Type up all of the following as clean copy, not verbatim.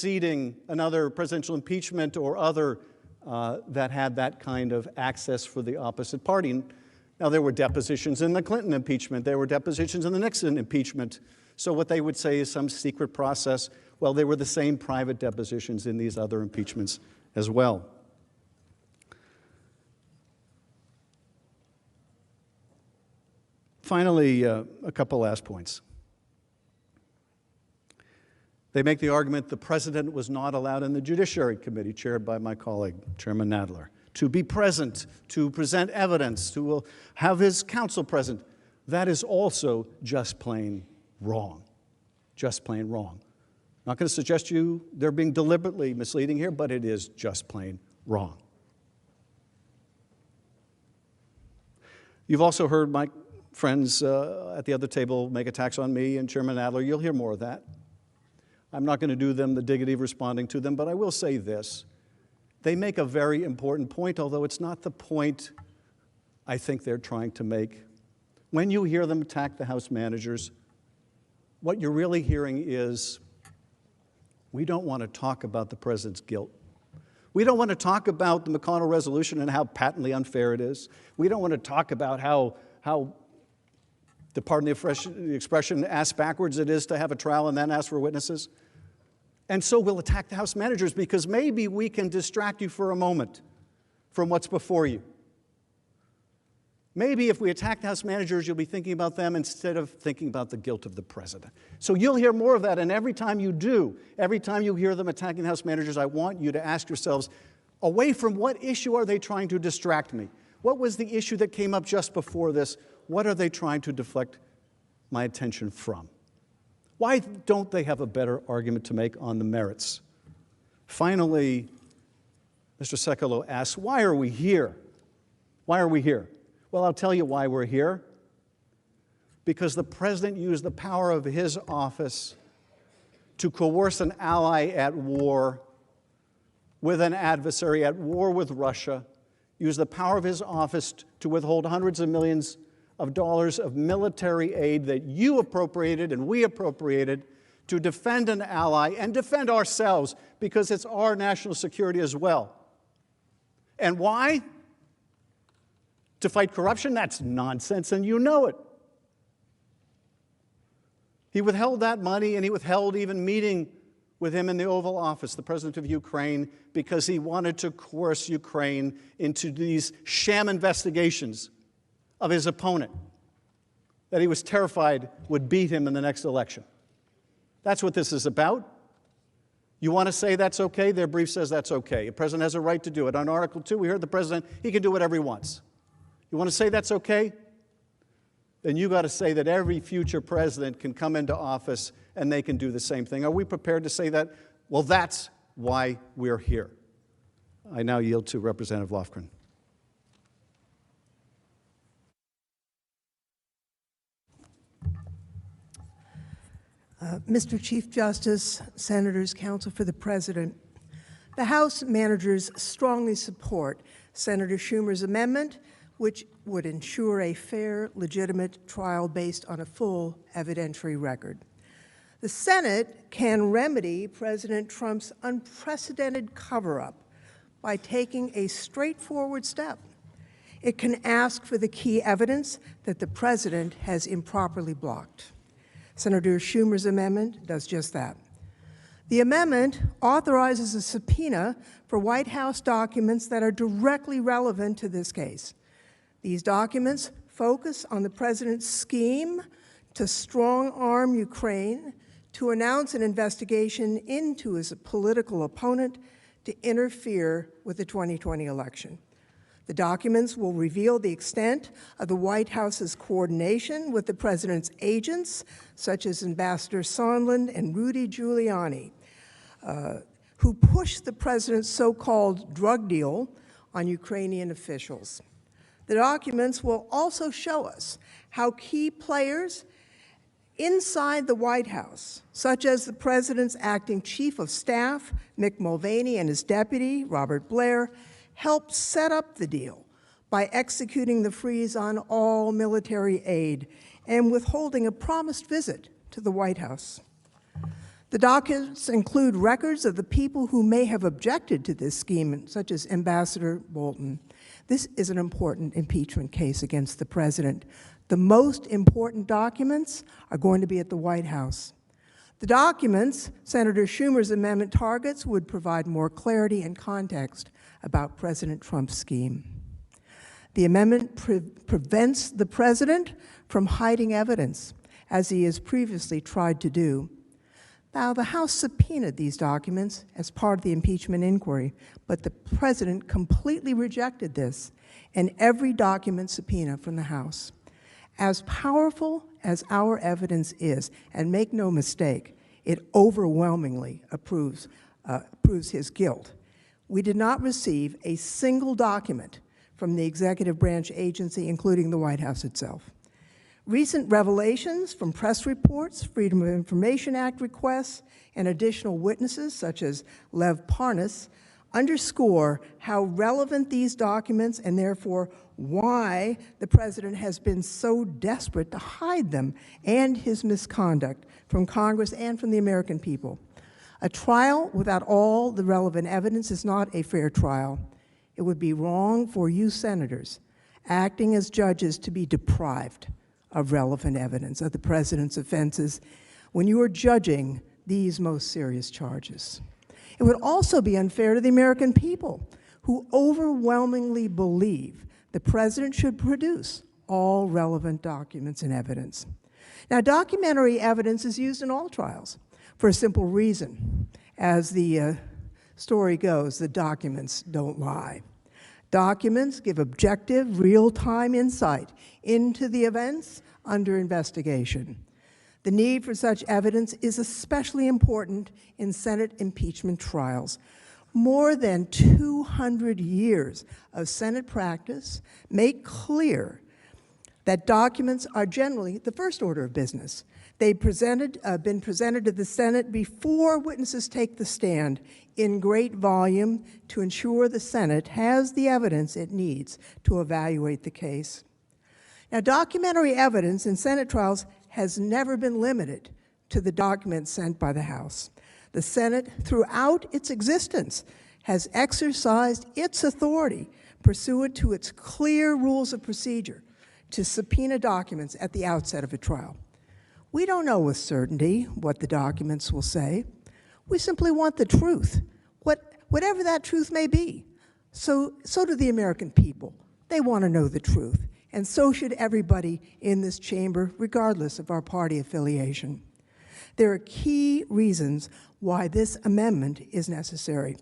preceding another presidential impeachment or other that had that kind of access for the opposite party. Now, there were depositions in the Clinton impeachment. There were depositions in the Nixon impeachment. So what they would say is some secret process. Well, they were the same private depositions in these other impeachments as well. Finally, a couple last points. They make the argument the president was not allowed in the Judiciary Committee, chaired by my colleague, Chairman Nadler, to be present, to present evidence, to have his counsel present. That is also just plain wrong. Just plain wrong. I'm not going to suggest they're being deliberately misleading here, but it is just plain wrong. You've also heard my friends at the other table make attacks on me and Chairman Nadler. You'll hear more of that. I'm not going to do them the dignity of responding to them, but I will say this. They make a very important point, although it's not the point I think they're trying to make. When you hear them attack the House managers, what you're really hearing is, we don't want to talk about the president's guilt. We don't want to talk about the McConnell resolution and how patently unfair it is. We don't want to talk about how pardon the expression, ass backwards it is to have a trial and then ask for witnesses. And so we'll attack the House managers because maybe we can distract you for a moment from what's before you. Maybe if we attack the House managers, you'll be thinking about them instead of thinking about the guilt of the president. So you'll hear more of that, and every time you do, every time you hear them attacking the House managers, I want you to ask yourselves, away from what issue are they trying to distract me? What was the issue that came up just before this? What are they trying to deflect my attention from? Why don't they have a better argument to make on the merits? Finally, Mr. Sekulow asks, why are we here? Why are we here? Well, I'll tell you why we're here. Because the president used the power of his office to coerce an ally at war with an adversary, at war with Russia, used the power of his office to withhold hundreds of millions of dollars of military aid that you appropriated and we appropriated to defend an ally and defend ourselves because it's our national security as well. And why? To fight corruption? That's nonsense, and you know it. He withheld that money, and he withheld even meeting with him in the Oval Office, the president of Ukraine, because he wanted to coerce Ukraine into these sham investigations of his opponent that he was terrified would beat him in the next election. That's what this is about. You want to say that's okay? Their brief says that's okay. The president has a right to do it. On Article 2, we heard the president, he can do whatever he wants. You want to say that's okay? Then you got to say that every future president can come into office and they can do the same thing. Are we prepared to say that? Well, that's why we're here. I now yield to Representative Lofgren. Mr. Chief Justice, Senators, Counsel for the President, the House managers strongly support Senator Schumer's amendment, which would ensure a fair, legitimate trial based on a full evidentiary record. The Senate can remedy President Trump's unprecedented cover-up by taking a straightforward step. It can ask for the key evidence that the president has improperly blocked. Senator Schumer's amendment does just that. The amendment authorizes a subpoena for White House documents that are directly relevant to this case. These documents focus on the president's scheme to strong-arm Ukraine, to announce an investigation into his political opponent, to interfere with the 2020 election. The documents will reveal the extent of the White House's coordination with the president's agents, such as Ambassador Sondland and Rudy Giuliani, who pushed the president's so-called drug deal on Ukrainian officials. The documents will also show us how key players inside the White House, such as the president's acting chief of staff, Mick Mulvaney, and his deputy, Robert Blair, helped set up the deal by executing the freeze on all military aid and withholding a promised visit to the White House. The documents include records of the people who may have objected to this scheme, such as Ambassador Bolton. This is an important impeachment case against the president. The most important documents are going to be at the White House. The documents Senator Schumer's amendment targets would provide more clarity and context about President Trump's scheme. The amendment prevents the president from hiding evidence, as he has previously tried to do. Now, the House subpoenaed these documents as part of the impeachment inquiry, but the president completely rejected this and every document subpoena from the House. As powerful as our evidence is, and make no mistake, it overwhelmingly proves his guilt, we did not receive a single document from the executive branch agency, including the White House itself. Recent revelations from press reports, Freedom of Information Act requests, and additional witnesses, such as Lev Parnas, underscore how relevant these documents and therefore why the president has been so desperate to hide them and his misconduct from Congress and from the American people. A trial without all the relevant evidence is not a fair trial. It would be wrong for you senators acting as judges to be deprived of relevant evidence of the president's offenses when you are judging these most serious charges. It would also be unfair to the American people, who overwhelmingly believe the president should produce all relevant documents and evidence. Now, documentary evidence is used in all trials for a simple reason. As the story goes, the documents don't lie. Documents give objective, real-time insight into the events under investigation. The need for such evidence is especially important in Senate impeachment trials. More than 200 years of Senate practice make clear that documents are generally the first order of business. They've been presented to the Senate before witnesses take the stand in great volume to ensure the Senate has the evidence it needs to evaluate the case. Now, documentary evidence in Senate trials has never been limited to the documents sent by the House. The Senate, throughout its existence, has exercised its authority pursuant to its clear rules of procedure to subpoena documents at the outset of a trial. We don't know with certainty what the documents will say. We simply want the truth, whatever that truth may be. So do the American people. They want to know the truth, and so should everybody in this chamber, regardless of our party affiliation. There are key reasons why this amendment is necessary.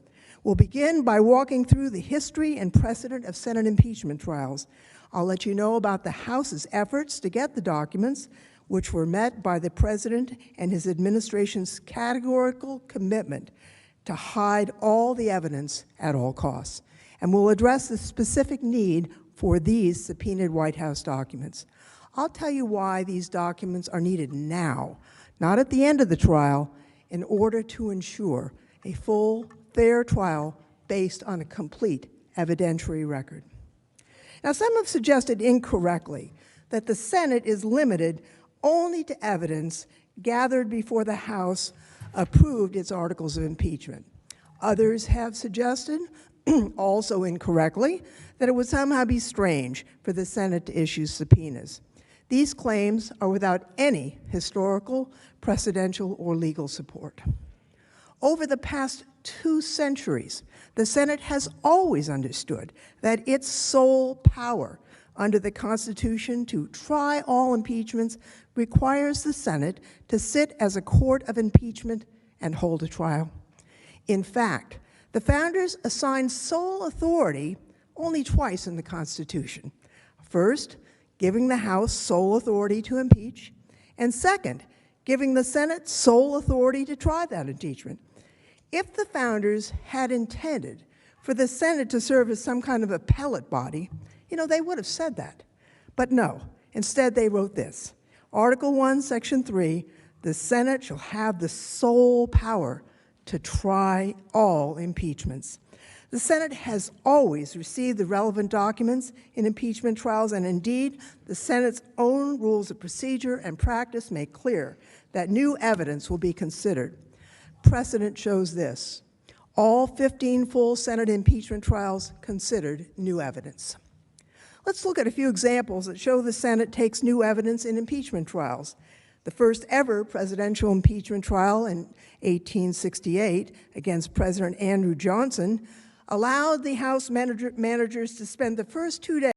We'll begin by walking through the history and precedent of Senate impeachment trials. I'll let you know about the House's efforts to get the documents, which were met by the president and his administration's categorical commitment to hide all the evidence at all costs. And we'll address the specific need for these subpoenaed White House documents. I'll tell you why these documents are needed now, not at the end of the trial, in order to ensure a full, fair trial based on a complete evidentiary record. Now, some have suggested incorrectly that the Senate is limited only to evidence gathered before the House approved its articles of impeachment. Others have suggested, also incorrectly, that it would somehow be strange for the Senate to issue subpoenas. These claims are without any historical, precedential, or legal support. Over the past 2 centuries, the Senate has always understood that its sole power under the Constitution to try all impeachments requires the Senate to sit as a court of impeachment and hold a trial. In fact, the founders assigned sole authority only twice in the Constitution. First, giving the House sole authority to impeach, and second, giving the Senate sole authority to try that impeachment. If the founders had intended for the Senate to serve as some kind of appellate body, they would have said that. But no, instead they wrote this. Article 1, Section 3, the Senate shall have the sole power to try all impeachments. The Senate has always received the relevant documents in impeachment trials, and indeed, the Senate's own rules of procedure and practice make clear that new evidence will be considered. Precedent shows this. All 15 full Senate impeachment trials considered new evidence. Let's look at a few examples that show the Senate takes new evidence in impeachment trials. The first ever presidential impeachment trial in 1868 against President Andrew Johnson allowed the House managers to spend the first 2 days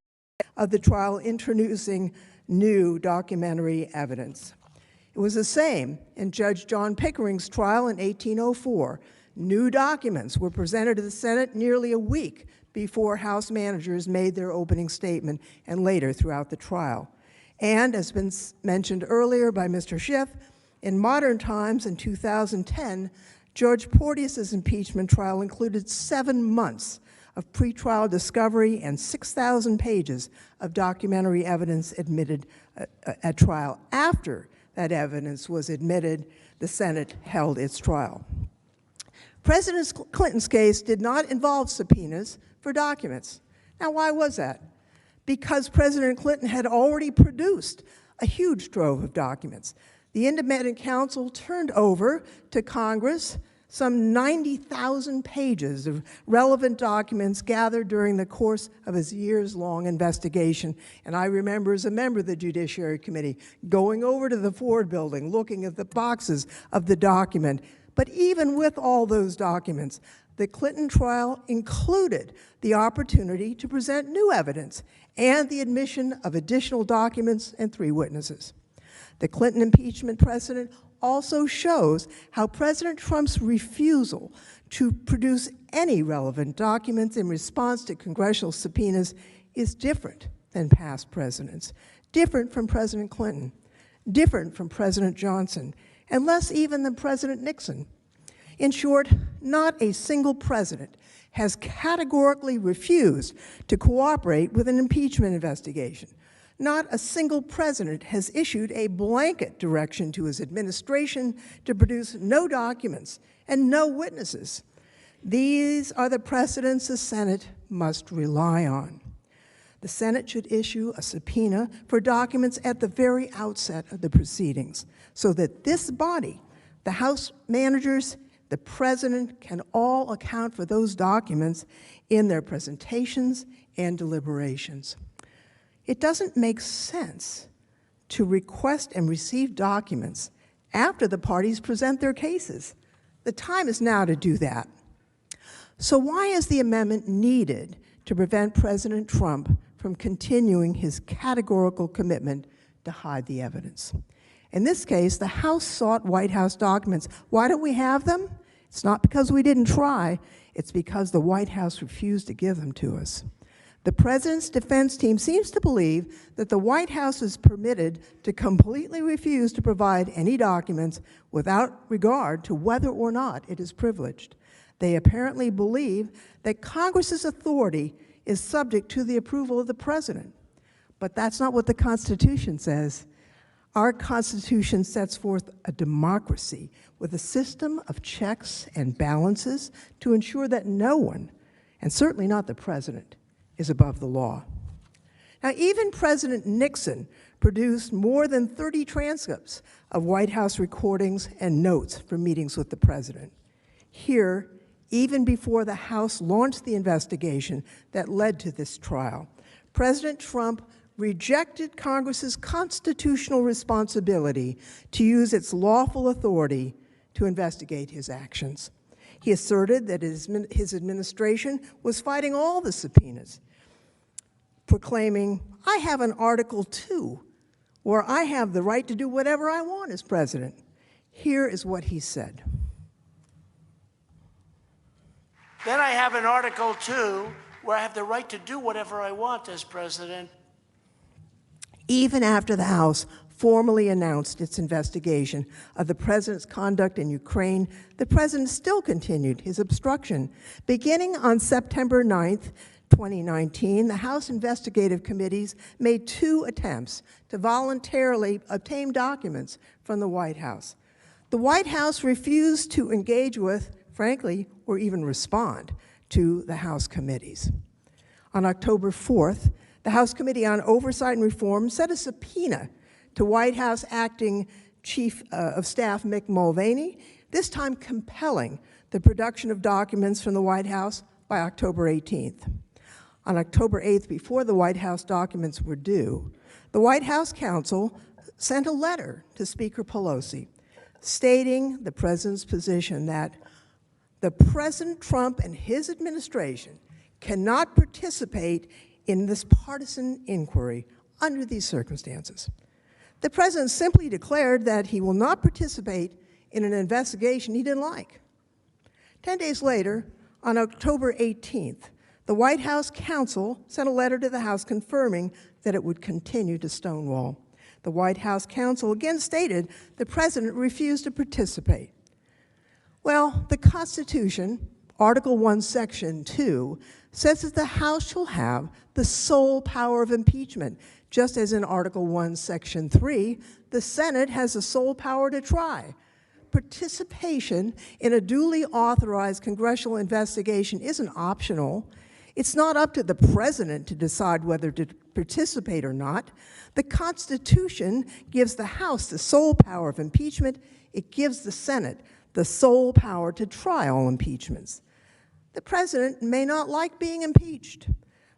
of the trial introducing new documentary evidence. It was the same in Judge John Pickering's trial in 1804. New documents were presented to the Senate nearly a week before House managers made their opening statement and later throughout the trial. And, as been mentioned earlier by Mr. Schiff, in modern times in 2010, George Porteous's impeachment trial included 7 months of pretrial discovery and 6,000 pages of documentary evidence admitted at trial. After that evidence was admitted, the Senate held its trial. President Clinton's case did not involve subpoenas for documents. Now, why was that? Because President Clinton had already produced a huge trove of documents. The independent counsel turned over to Congress some 90,000 pages of relevant documents gathered during the course of his years-long investigation. And I remember, as a member of the Judiciary Committee, going over to the Ford building, looking at the boxes of the document. But even with all those documents, the Clinton trial included the opportunity to present new evidence and the admission of additional documents and 3 witnesses. The Clinton impeachment precedent also shows how President Trump's refusal to produce any relevant documents in response to congressional subpoenas is different than past presidents, different from President Clinton, different from President Johnson, and less even than President Nixon. In short, not a single president has categorically refused to cooperate with an impeachment investigation. Not a single president has issued a blanket direction to his administration to produce no documents and no witnesses. These are the precedents the Senate must rely on. The Senate should issue a subpoena for documents at the very outset of the proceedings so that this body, the House managers, the President, can all account for those documents in their presentations and deliberations. It doesn't make sense to request and receive documents after the parties present their cases. The time is now to do that. So why is the amendment needed to prevent President Trump from continuing his categorical commitment to hide the evidence? In this case, the House sought White House documents. Why don't we have them? It's not because we didn't try. It's because the White House refused to give them to us. The President's defense team seems to believe that the White House is permitted to completely refuse to provide any documents without regard to whether or not it is privileged. They apparently believe that Congress's authority is subject to the approval of the President. But that's not what the Constitution says. Our Constitution sets forth a democracy with a system of checks and balances to ensure that no one, and certainly not the President, is above the law. Now, even President Nixon produced more than 30 transcripts of White House recordings and notes from meetings with the President. Here, even before the House launched the investigation that led to this trial, President Trump rejected Congress's constitutional responsibility to use its lawful authority to investigate his actions. He asserted that his administration was fighting all the subpoenas, proclaiming, "I have an Article 2, where I have the right to do whatever I want as president." Here is what he said. Then I have an Article 2, where I have the right to do whatever I want as president. Even after the House formally announced its investigation of the President's conduct in Ukraine, the President still continued his obstruction. Beginning on September 9th, 2019, the House investigative committees made 2 attempts to voluntarily obtain documents from the White House. The White House refused to engage with, frankly, or even respond to the House committees. On October 4th, the House Committee on Oversight and Reform set a subpoena to White House Acting Chief of Staff Mick Mulvaney. this time compelling the production of documents from the White House by October 18th. On October 8th, before the White House documents were due, the White House counsel sent a letter to Speaker Pelosi stating the president's position that the President Trump and his administration cannot participate in this partisan inquiry under these circumstances. The president simply declared that he will not participate in an investigation he didn't like. 10 days later, on October 18th, the White House counsel sent a letter to the House confirming that it would continue to stonewall. The White House counsel again stated the president refused to participate. Well, the Constitution, Article 1, Section 2, says that the House shall have the sole power of impeachment, just as in Article 1, Section 3, the Senate has the sole power to try. Participation in a duly authorized congressional investigation isn't optional. It's not up to the president to decide whether to participate or not. The Constitution gives the House the sole power of impeachment. It gives the Senate the sole power to try all impeachments. The president may not like being impeached,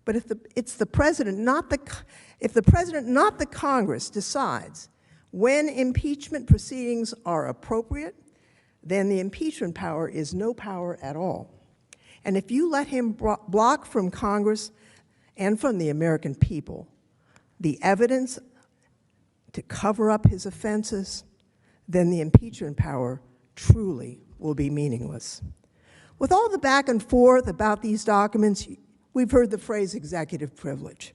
but if the president, not the Congress, decides when impeachment proceedings are appropriate, then the impeachment power is no power at all. And if you let him block from Congress and from the American people the evidence to cover up his offenses, then the impeachment power truly will be meaningless. With all the back and forth about these documents, we've heard the phrase executive privilege.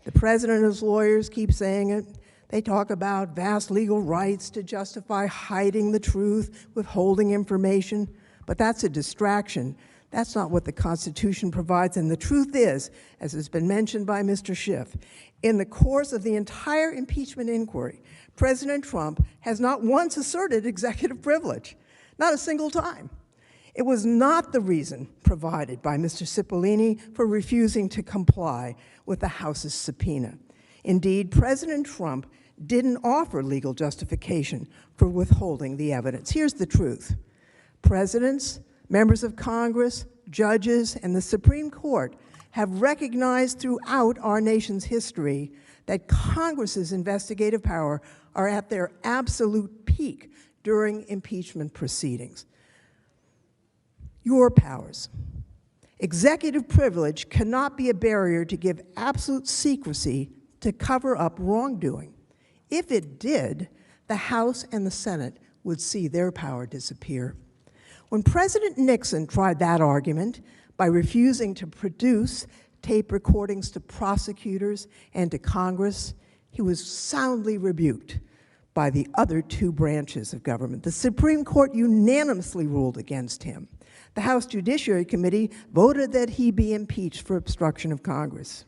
The president and his lawyers keep saying it. They talk about vast legal rights to justify hiding the truth, withholding information, but that's a distraction. That's not what the Constitution provides, and the truth is, as has been mentioned by Mr. Schiff, in the course of the entire impeachment inquiry, President Trump has not once asserted executive privilege, not a single time. It was not the reason provided by Mr. Cipollini for refusing to comply with the House's subpoena. Indeed, President Trump didn't offer legal justification for withholding the evidence. Here's the truth. Presidents, members of Congress, judges, and the Supreme Court have recognized throughout our nation's history that Congress's investigative power are at their absolute peak during impeachment proceedings. Your powers. Executive privilege cannot be a barrier to give absolute secrecy to cover up wrongdoing. If it did, the House and the Senate would see their power disappear. When President Nixon tried that argument by refusing to produce tape recordings to prosecutors and to Congress, he was soundly rebuked by the other two branches of government. The Supreme Court unanimously ruled against him. The House Judiciary Committee voted that he be impeached for obstruction of Congress.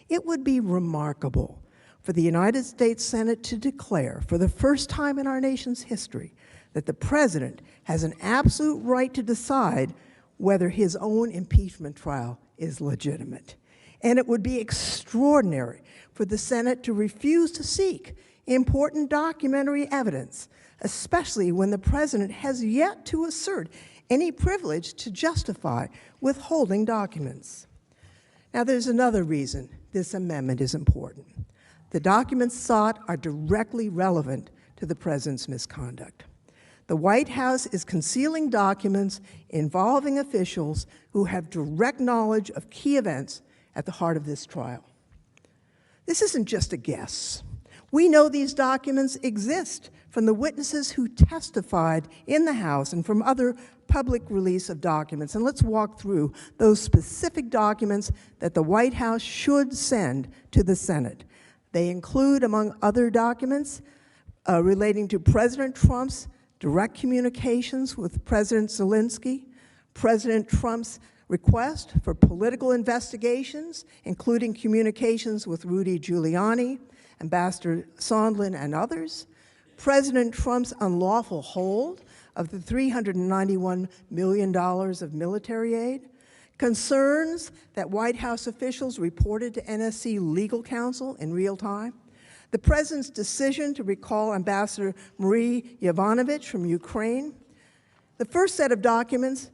It would be remarkable for the United States Senate to declare, for the first time in our nation's history, that the president has an absolute right to decide whether his own impeachment trial is legitimate. And it would be extraordinary for the Senate to refuse to seek important documentary evidence, especially when the president has yet to assert any privilege to justify withholding documents. Now, there's another reason this amendment is important. The documents sought are directly relevant to the president's misconduct. The White House is concealing documents involving officials who have direct knowledge of key events at the heart of this trial. This isn't just a guess. We know these documents exist from the witnesses who testified in the House and from other public release of documents. And let's walk through those specific documents that the White House should send to the Senate. They include, among other documents, relating to President Trump's direct communications with President Zelensky, President Trump's request for political investigations, including communications with Rudy Giuliani, Ambassador Sondland, and others, President Trump's unlawful hold of the $391 million of military aid, concerns that White House officials reported to NSC legal counsel in real time, the president's decision to recall Ambassador Marie Yovanovitch from Ukraine, The first set of documents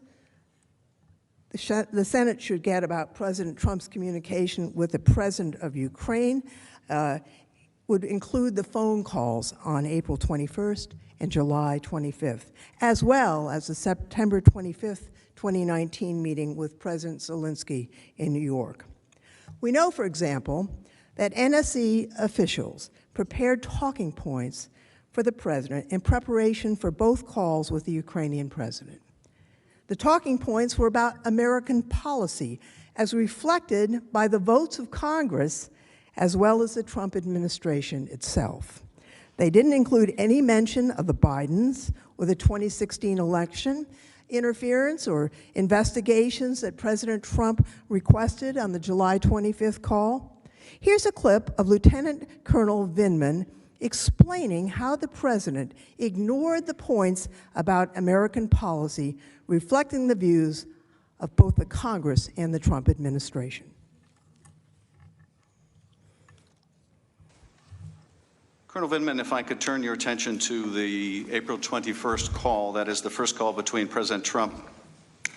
the Senate should get about President Trump's communication with the President of Ukraine would include the phone calls on April 21st and July 25th, as well as the September 25th, 2019 meeting with President Zelensky in New York. We know, for example, that NSC officials prepared talking points for the President in preparation for both calls with the Ukrainian President. The talking points were about American policy, as reflected by the votes of Congress, as well as the Trump administration itself. They didn't include any mention of the Bidens or the 2016 election interference or investigations that President Trump requested on the July 25th call. Here's a clip of Lieutenant Colonel Vindman explaining how the President ignored the points about American policy, reflecting the views of both the Congress and the Trump administration. Colonel Vindman, if I could turn your attention to the April 21st call, that is the first call between President Trump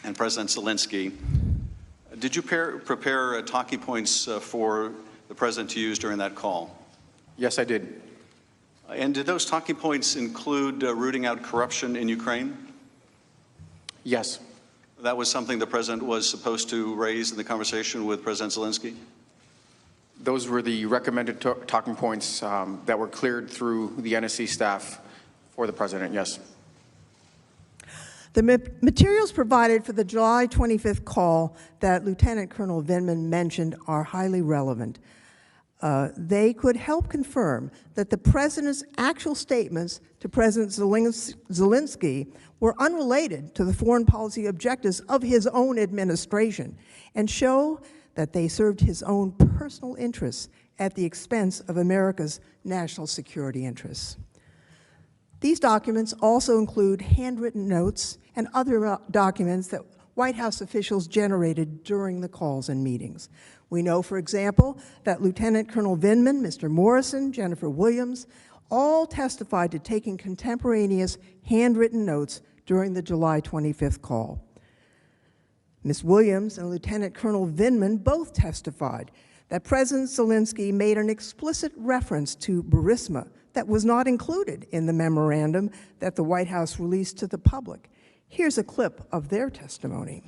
and President Zelensky. Did you prepare talking points for the President to use during that call? Yes, I did. And did those talking points include rooting out corruption in Ukraine? Yes. That was something the President was supposed to raise in the conversation with President Zelensky? Those were the recommended talking points that were cleared through the NSC staff for the President, yes. The materials provided for the July 25th call that Lieutenant Colonel Vindman mentioned are highly relevant. They could help confirm that the President's actual statements to President Zelensky were unrelated to the foreign policy objectives of his own administration and show that they served his own personal interests at the expense of America's national security interests. These documents also include handwritten notes and other documents that White House officials generated during the calls and meetings. We know, for example, that Lieutenant Colonel Vindman, Mr. Morrison, Jennifer Williams, all testified to taking contemporaneous handwritten notes during the July 25th call. Ms. Williams and Lieutenant Colonel Vindman both testified that President Zelensky made an explicit reference to Burisma that was not included in the memorandum that the White House released to the public. Here's a clip of their testimony.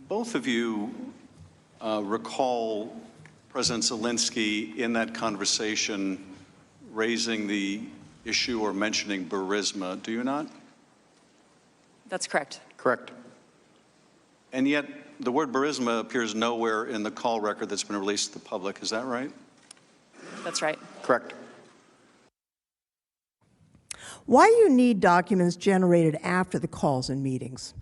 Both of you recall President Zelensky in that conversation raising the issue or mentioning Burisma, do you not? That's correct. Correct. And yet the word Burisma appears nowhere in the call record that's been released to the public, is that right? That's right. Correct. Why do you need documents generated after the calls and meetings?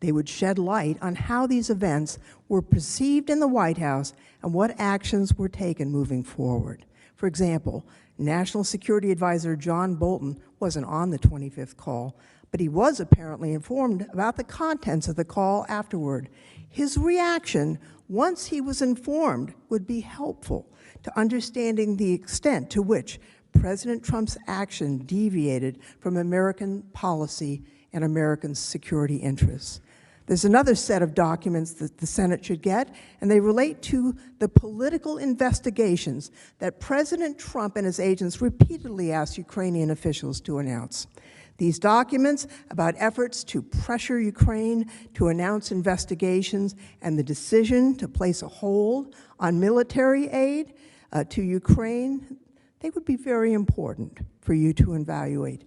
They would shed light on how these events were perceived in the White House and what actions were taken moving forward. For example, National Security Advisor John Bolton wasn't on the 25th call, but he was apparently informed about the contents of the call afterward. His reaction, once he was informed, would be helpful to understanding the extent to which President Trump's action deviated from American policy and American security interests. There's another set of documents that the Senate should get, and they relate to the political investigations that President Trump and his agents repeatedly asked Ukrainian officials to announce. These documents about efforts to pressure Ukraine to announce investigations and the decision to place a hold on military aid to Ukraine, they would be very important for you to evaluate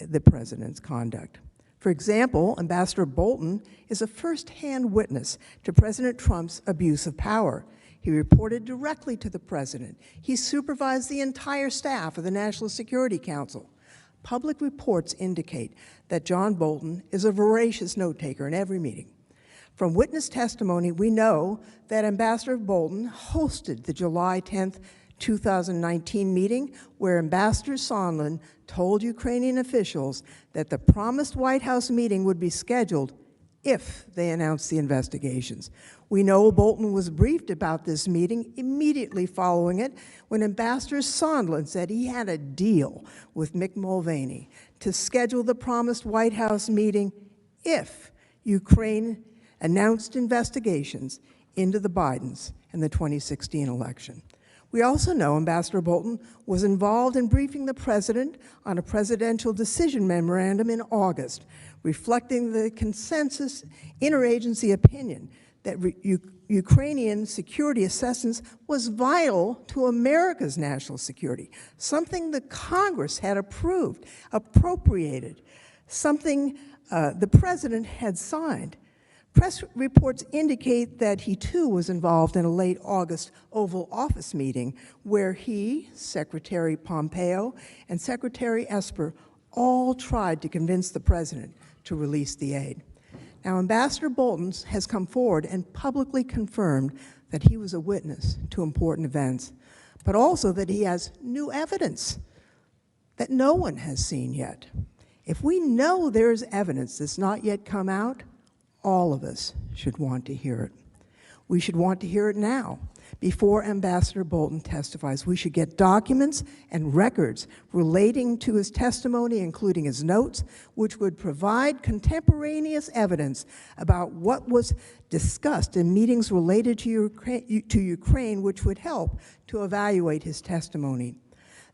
the President's conduct. For example, Ambassador Bolton is a first-hand witness to President Trump's abuse of power. He reported directly to the President. He supervised the entire staff of the National Security Council. Public reports indicate that John Bolton is a voracious note-taker in every meeting. From witness testimony, we know that Ambassador Bolton hosted the July 10th, 2019 meeting where Ambassador Sondland told Ukrainian officials that the promised White House meeting would be scheduled if they announce the investigations. We know Bolton was briefed about this meeting immediately following it when Ambassador Sondland said he had a deal with Mick Mulvaney to schedule the promised White House meeting if Ukraine announced investigations into the Bidens in the 2016 election. We also know Ambassador Bolton was involved in briefing the president on a presidential decision memorandum in August, reflecting the consensus interagency opinion that Ukrainian security assistance was vital to America's national security, something the Congress had approved, appropriated, something the president had signed. Press reports indicate that he too was involved in a late August Oval Office meeting where he, Secretary Pompeo, and Secretary Esper all tried to convince the president to release the aid. Now, Ambassador Bolton has come forward and publicly confirmed that he was a witness to important events, but also that he has new evidence that no one has seen yet. If we know there's evidence that's not yet come out, all of us should want to hear it. We should want to hear it now, before Ambassador Bolton testifies. We should get documents and records relating to his testimony, including his notes, which would provide contemporaneous evidence about what was discussed in meetings related to Ukraine, which would help to evaluate his testimony.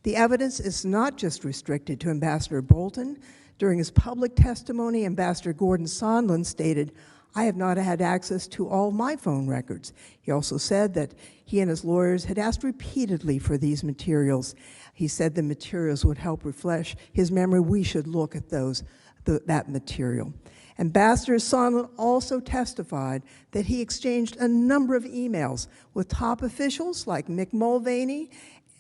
The evidence is not just restricted to Ambassador Bolton. During his public testimony, Ambassador Gordon Sondland stated, "I have not had access to all my phone records." He also said that he and his lawyers had asked repeatedly for these materials. He said the materials would help refresh his memory. We should look at that material. Ambassador Sondland also testified that he exchanged a number of emails with top officials like Mick Mulvaney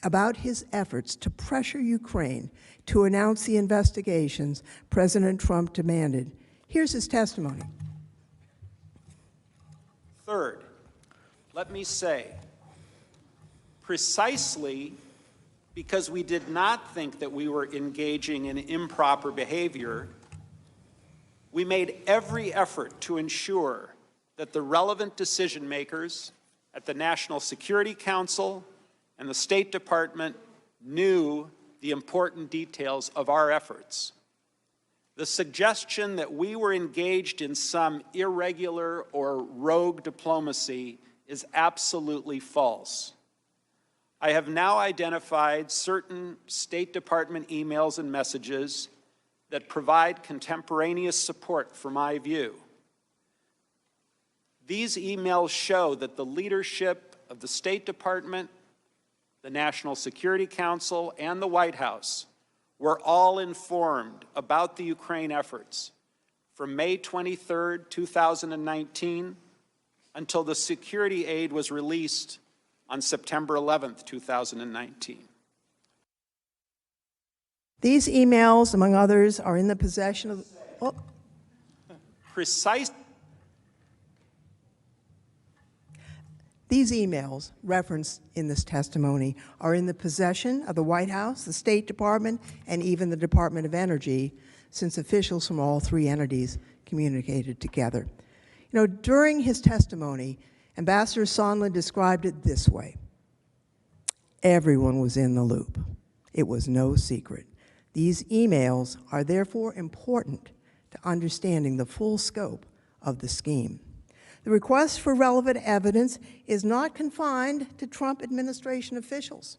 about his efforts to pressure Ukraine to announce the investigations President Trump demanded. Here's his testimony. Third, let me say, precisely because we did not think that we were engaging in improper behavior, we made every effort to ensure that the relevant decision makers at the National Security Council and the State Department knew the important details of our efforts. The suggestion that we were engaged in some irregular or rogue diplomacy is absolutely false. I have now identified certain State Department emails and messages that provide contemporaneous support for my view. These emails show that the leadership of the State Department, the National Security Council, and the White House were all informed about the Ukraine efforts from May 23, 2019, until the security aid was released on September 11, 2019. These emails, among others, are in the possession of... These emails referenced in this testimony are in the possession of the White House, the State Department, and even the Department of Energy, since officials from all three entities communicated together. You know, during his testimony, Ambassador Sondland described it this way: everyone was in the loop. It was no secret. These emails are therefore important to understanding the full scope of the scheme. The request for relevant evidence is not confined to Trump administration officials.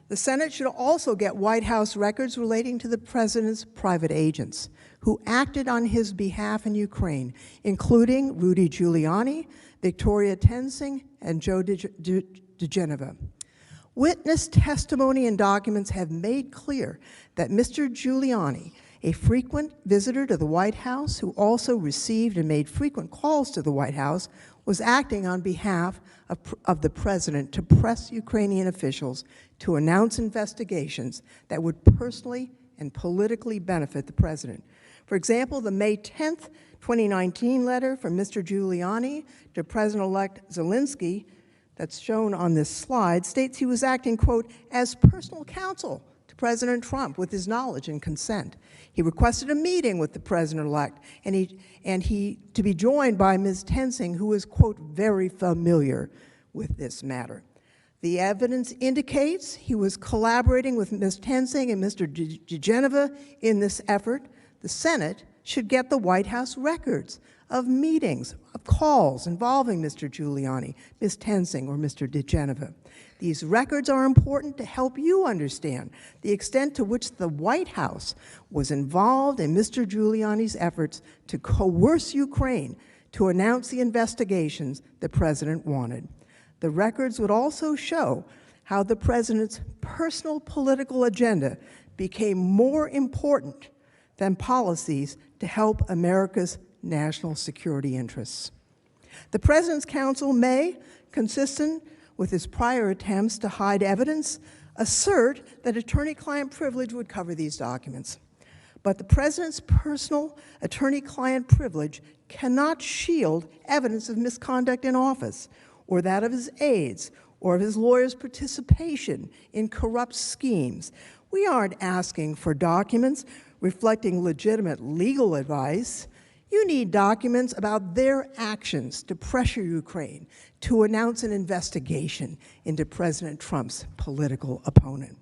The Senate should also get White House records relating to the president's private agents who acted on his behalf in Ukraine, including Rudy Giuliani, Victoria Tenzing, and Joe DeGeneva. Witness testimony and documents have made clear that Mr. Giuliani, a frequent visitor to the White House who also received and made frequent calls to the White House, was acting on behalf of the president to press Ukrainian officials to announce investigations that would personally and politically benefit the president. For example, the May 10th, 2019 letter from Mr. Giuliani to President-elect Zelensky that's shown on this slide states he was acting, quote, as personal counsel to to President Trump with his knowledge and consent. He requested a meeting with the president-elect and he to be joined by Ms. Tensing, who is, quote, very familiar with this matter. The evidence indicates he was collaborating with Ms. Tensing and Mr. DeGeneva in this effort. The Senate should get the White House records of meetings, of calls involving Mr. Giuliani, Ms. Tensing, or Mr. DeGeneva. These records are important to help you understand the extent to which the White House was involved in Mr. Giuliani's efforts to coerce Ukraine to announce the investigations the president wanted. The records would also show how the president's personal political agenda became more important than policies to help America's national security interests. The President's Counsel may, consistent with his prior attempts to hide evidence, assert that attorney-client privilege would cover these documents. But the President's personal attorney-client privilege cannot shield evidence of misconduct in office, or that of his aides, or of his lawyer's participation in corrupt schemes. We aren't asking for documents reflecting legitimate legal advice. You need documents about their actions to pressure Ukraine to announce an investigation into President Trump's political opponent.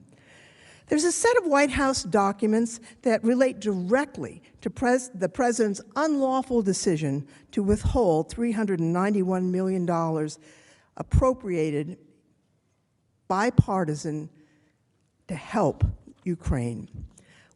There's a set of White House documents that relate directly to the president's unlawful decision to withhold $391 million appropriated bipartisan to help Ukraine.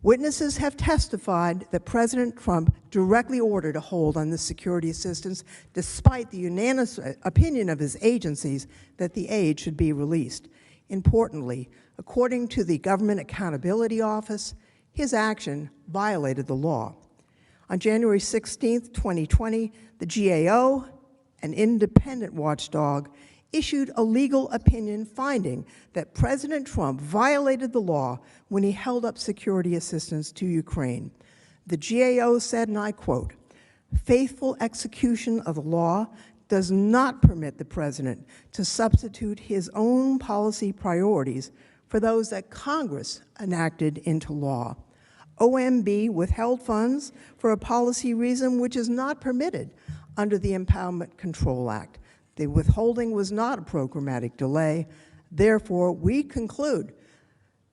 Witnesses have testified that President Trump directly ordered a hold on this security assistance, despite the unanimous opinion of his agencies that the aid should be released. Importantly, according to the Government Accountability Office, his action violated the law. On January 16, 2020, the GAO, an independent watchdog, issued a legal opinion finding that President Trump violated the law when he held up security assistance to Ukraine. The GAO said, and I quote, "Faithful execution of the law does not permit the president to substitute his own policy priorities for those that Congress enacted into law. OMB withheld funds for a policy reason which is not permitted under the Impeachment Control Act. The withholding was not a programmatic delay. Therefore, we conclude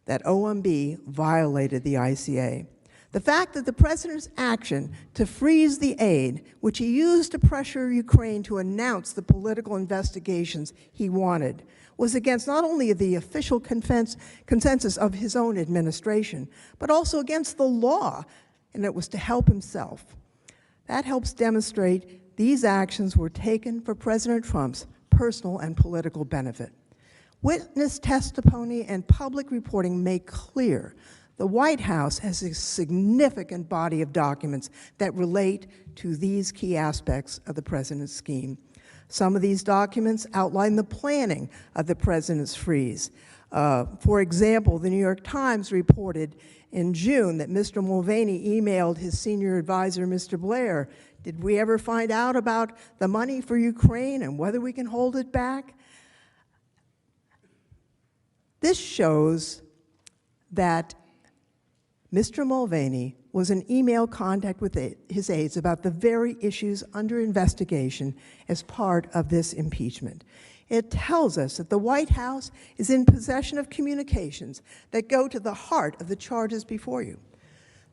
that OMB violated the ICA. The fact that the president's action to freeze the aid, which he used to pressure Ukraine to announce the political investigations he wanted, was against not only the official consensus of his own administration, but also against the law, and it was to help himself. That helps demonstrate these actions were taken for President Trump's personal and political benefit. Witness testimony and public reporting make clear the White House has a significant body of documents that relate to these key aspects of the president's scheme. Some of these documents outline the planning of the president's freeze. For example, the New York Times reported in June that Mr. Mulvaney emailed his senior advisor, Mr. Blair, "Did we ever find out about the money for Ukraine and whether we can hold it back?" This shows that Mr. Mulvaney was in email contact with his aides about the very issues under investigation as part of this impeachment. It tells us that the White House is in possession of communications that go to the heart of the charges before you.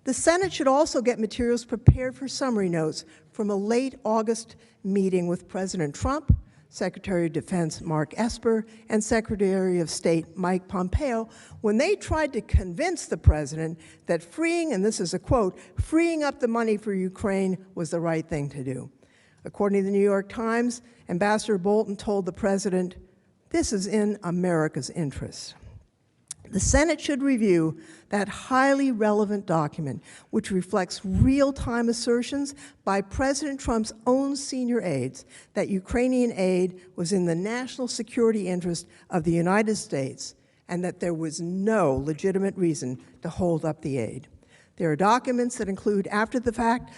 The Senate should also get materials prepared for summary notes from a late August meeting with President Trump, Secretary of Defense Mark Esper, and Secretary of State Mike Pompeo when they tried to convince the president that freeing, and this is a quote, "freeing up the money for Ukraine was the right thing to do." According to the New York Times, Ambassador Bolton told the president, "This is in America's interests." The Senate should review that highly relevant document, which reflects real-time assertions by President Trump's own senior aides that Ukrainian aid was in the national security interest of the United States and that there was no legitimate reason to hold up the aid. There are documents that include after-the-fact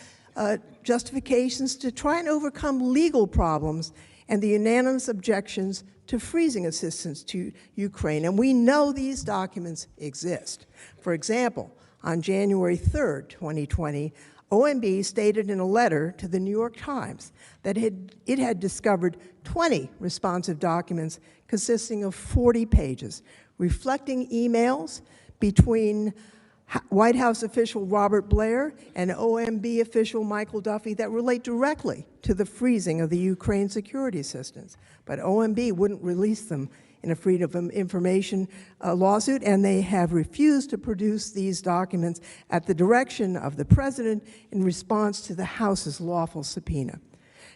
justifications to try and overcome legal problems and the unanimous objections to freezing assistance to Ukraine. And we know these documents exist. For example, on January 3rd, 2020, OMB stated in a letter to the New York Times that it had discovered 20 responsive documents consisting of 40 pages, reflecting emails between White House official Robert Blair and OMB official Michael Duffy that relate directly to the freezing of the Ukraine security assistance. But OMB wouldn't release them in a Freedom of Information lawsuit, and they have refused to produce these documents at the direction of the President in response to the House's lawful subpoena.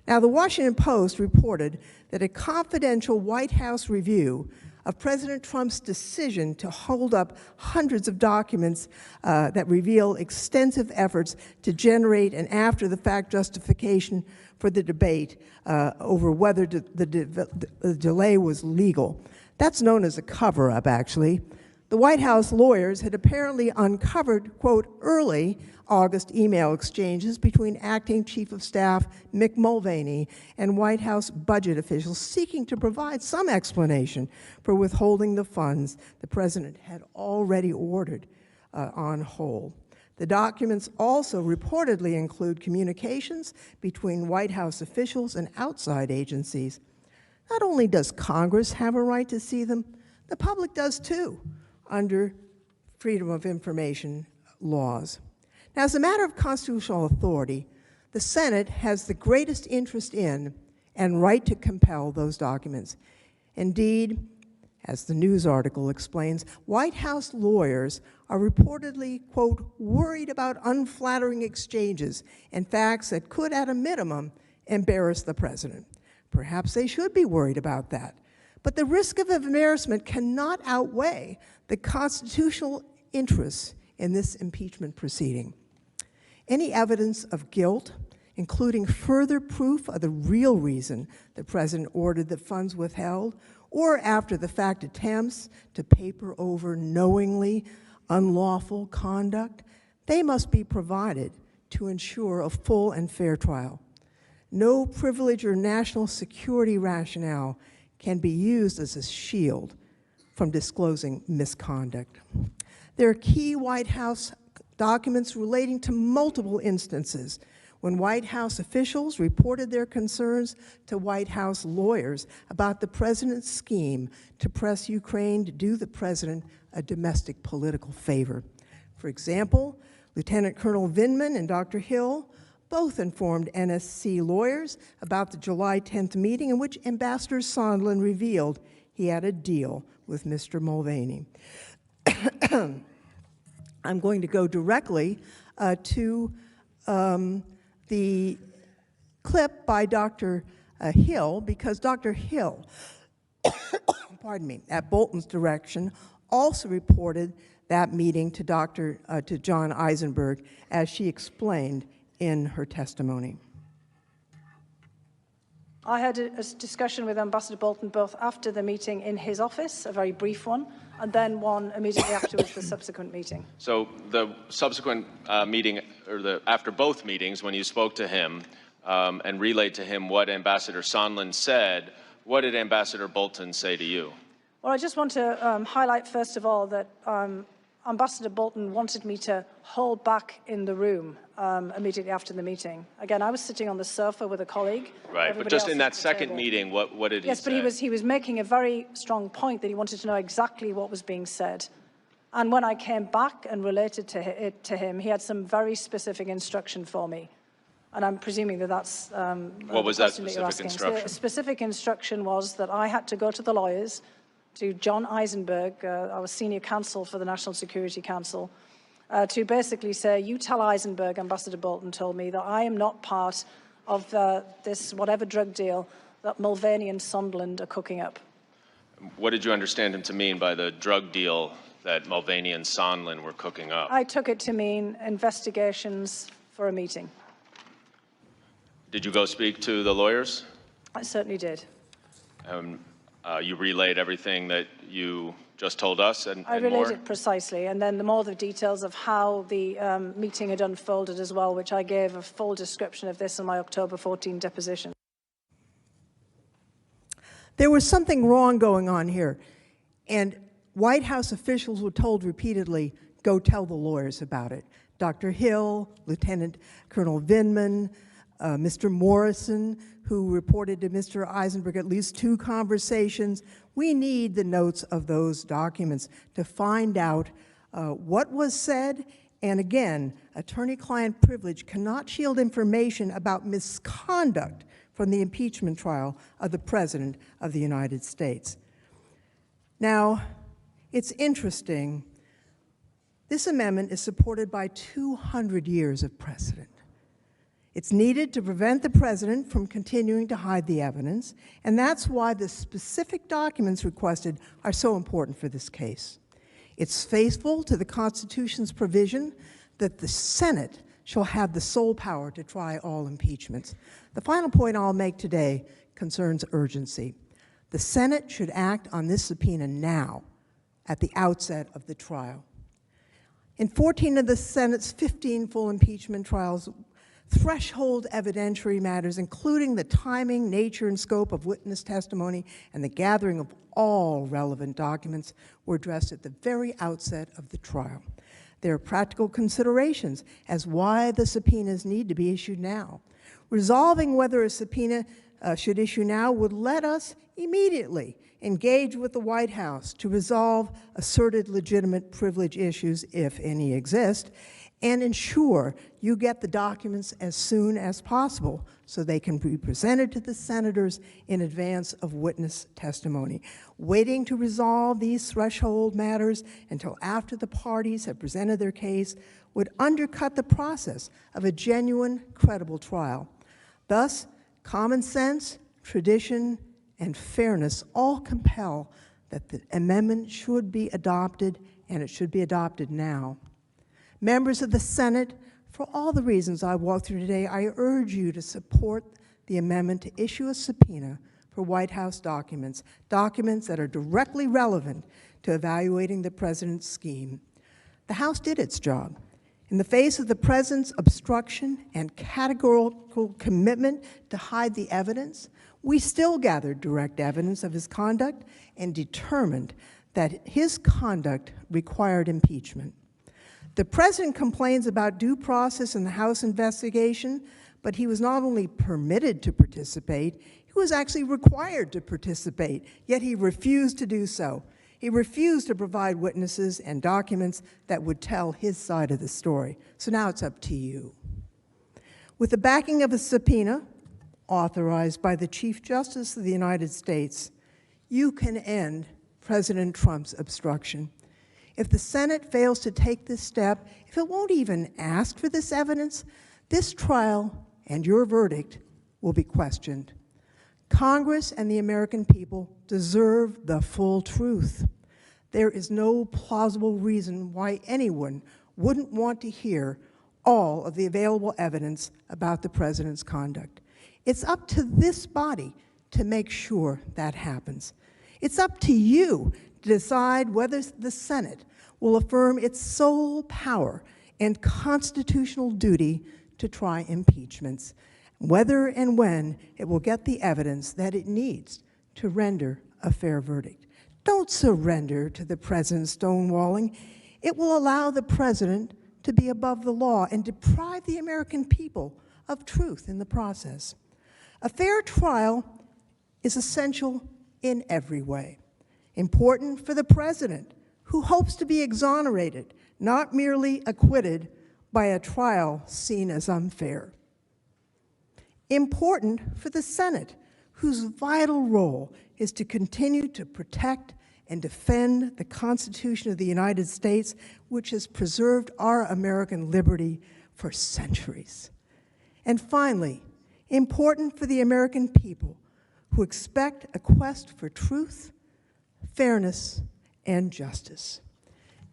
Now, the Washington Post reported that a confidential White House review of President Trump's decision to hold up hundreds of documents that reveal extensive efforts to generate an after-the-fact justification for the debate over whether the delay was legal. That's known as a cover-up, actually. The White House lawyers had apparently uncovered, quote, early August email exchanges between Acting Chief of Staff Mick Mulvaney and White House budget officials seeking to provide some explanation for withholding the funds the President had already ordered on hold. The documents also reportedly include communications between White House officials and outside agencies. Not only does Congress have a right to see them, the public does too, under Freedom of Information laws. Now, as a matter of constitutional authority, the Senate has the greatest interest in and right to compel those documents. Indeed, as the news article explains, White House lawyers are reportedly, quote, worried about unflattering exchanges and facts that could, at a minimum, embarrass the President. Perhaps they should be worried about that. But the risk of embarrassment cannot outweigh the constitutional interests in this impeachment proceeding. Any evidence of guilt, including further proof of the real reason the President ordered the funds withheld, or after-the-fact attempts to paper over knowingly unlawful conduct, they must be provided to ensure a full and fair trial. No privilege or national security rationale can be used as a shield from disclosing misconduct. There are key White House documents relating to multiple instances when White House officials reported their concerns to White House lawyers about the President's scheme to press Ukraine to do the President a domestic political favor. For example, Lieutenant Colonel Vindman and Dr. Hill both informed NSC lawyers about the July 10th meeting in which Ambassador Sondland revealed he had a deal with Mr. Mulvaney. I'm going to go directly to the clip by Dr. Hill, because Dr. Hill, pardon me, at Bolton's direction, also reported that meeting to John Eisenberg, as she explained in her testimony. I had a discussion with Ambassador Bolton both after the meeting in his office, a very brief one, and then one immediately afterwards, the subsequent meeting. So the subsequent meeting, or after both meetings, when you spoke to him and relayed to him what Ambassador Sondland said, what did Ambassador Bolton say to you? Well, I just want to highlight, first of all, that Ambassador Bolton wanted me to hold back in the room immediately after the meeting. Again, I was sitting on the sofa with a colleague. Right, but just in that second meeting, what did he say? Yes, but he was making a very strong point that he wanted to know exactly what was being said. And when I came back and related it to him, he had some very specific instruction for me. And I'm presuming that that's what was that specific instruction? The specific instruction was that I had to go to the lawyers, to John Eisenberg, our senior counsel for the National Security Council, to basically say, you tell Eisenberg, Ambassador Bolton told me, that I am not part of this whatever drug deal that Mulvaney and Sondland are cooking up. What did you understand him to mean by the drug deal that Mulvaney and Sondland were cooking up? I took it to mean investigations for a meeting. Did you go speak to the lawyers? I certainly did. You relayed everything that you just told us and I relayed more? it precisely, and then the details of how the meeting had unfolded as well, which I gave a full description of this in my October 14 deposition. There was something wrong going on here, and White House officials were told repeatedly, go tell the lawyers about it. Dr. Hill, Lieutenant Colonel Vindman, Mr. Morrison, who reported to Mr. Eisenberg at least 2 conversations. We need the notes of those documents to find out what was said. And again, attorney-client privilege cannot shield information about misconduct from the impeachment trial of the President of the United States. Now, it's interesting. This amendment is supported by 200 years of precedent. It's needed to prevent the President from continuing to hide the evidence, and that's why the specific documents requested are so important for this case. It's faithful to the Constitution's provision that the Senate shall have the sole power to try all impeachments. The final point I'll make today concerns urgency. The Senate should act on this subpoena now, at the outset of the trial. In 14 of the Senate's 15 full impeachment trials, threshold evidentiary matters, including the timing, nature, and scope of witness testimony and the gathering of all relevant documents, were addressed at the very outset of the trial. There are practical considerations as why the subpoenas need to be issued now. Resolving whether a subpoena should issue now would let us immediately engage with the White House to resolve asserted legitimate privilege issues, if any exist, and ensure you get the documents as soon as possible so they can be presented to the senators in advance of witness testimony. Waiting to resolve these threshold matters until after the parties have presented their case would undercut the process of a genuine, credible trial. Thus, common sense, tradition, and fairness all compel that the amendment should be adopted, and it should be adopted now. Members of the Senate, for all the reasons I walked through today, I urge you to support the amendment to issue a subpoena for White House documents, documents that are directly relevant to evaluating the President's scheme. The House did its job. In the face of the President's obstruction and categorical commitment to hide the evidence, we still gathered direct evidence of his conduct and determined that his conduct required impeachment. The President complains about due process in the House investigation, but he was not only permitted to participate, he was actually required to participate, yet he refused to do so. He refused to provide witnesses and documents that would tell his side of the story. So now it's up to you. With the backing of a subpoena authorized by the Chief Justice of the United States, you can end President Trump's obstruction. If the Senate fails to take this step, if it won't even ask for this evidence, this trial and your verdict will be questioned. Congress and the American people deserve the full truth. There is no plausible reason why anyone wouldn't want to hear all of the available evidence about the President's conduct. It's up to this body to make sure that happens. It's up to you to decide whether the Senate will affirm its sole power and constitutional duty to try impeachments, whether and when it will get the evidence that it needs to render a fair verdict. Don't surrender to the President's stonewalling. It will allow the President to be above the law and deprive the American people of truth in the process. A fair trial is essential in every way. Important for the President, who hopes to be exonerated, not merely acquitted by a trial seen as unfair. Important for the Senate, whose vital role is to continue to protect and defend the Constitution of the United States, which has preserved our American liberty for centuries. And finally, important for the American people, who expect a quest for truth, fairness, and justice.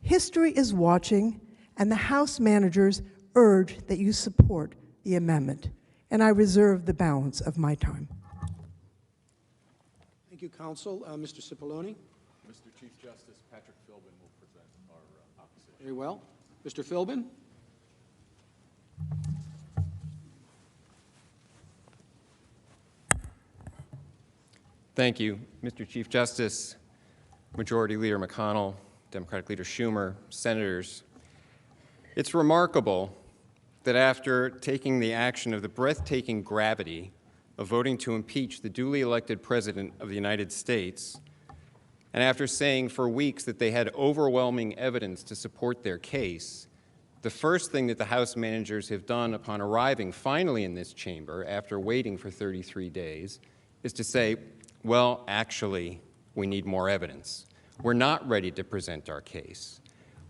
History is watching, and the House managers urge that you support the amendment, and I reserve the balance of my time. Thank you, Counsel. Mr. Cipollone. Mr. Chief Justice, Patrick Philbin will present our opposition. Very well. Mr. Philbin. Thank you, Mr. Chief Justice, Majority Leader McConnell, Democratic Leader Schumer, Senators. It's remarkable that after taking the action of the breathtaking gravity of voting to impeach the duly elected President of the United States, and after saying for weeks that they had overwhelming evidence to support their case, the first thing that the House managers have done upon arriving finally in this chamber after waiting for 33 days is to say, well, actually, we need more evidence. We're not ready to present our case.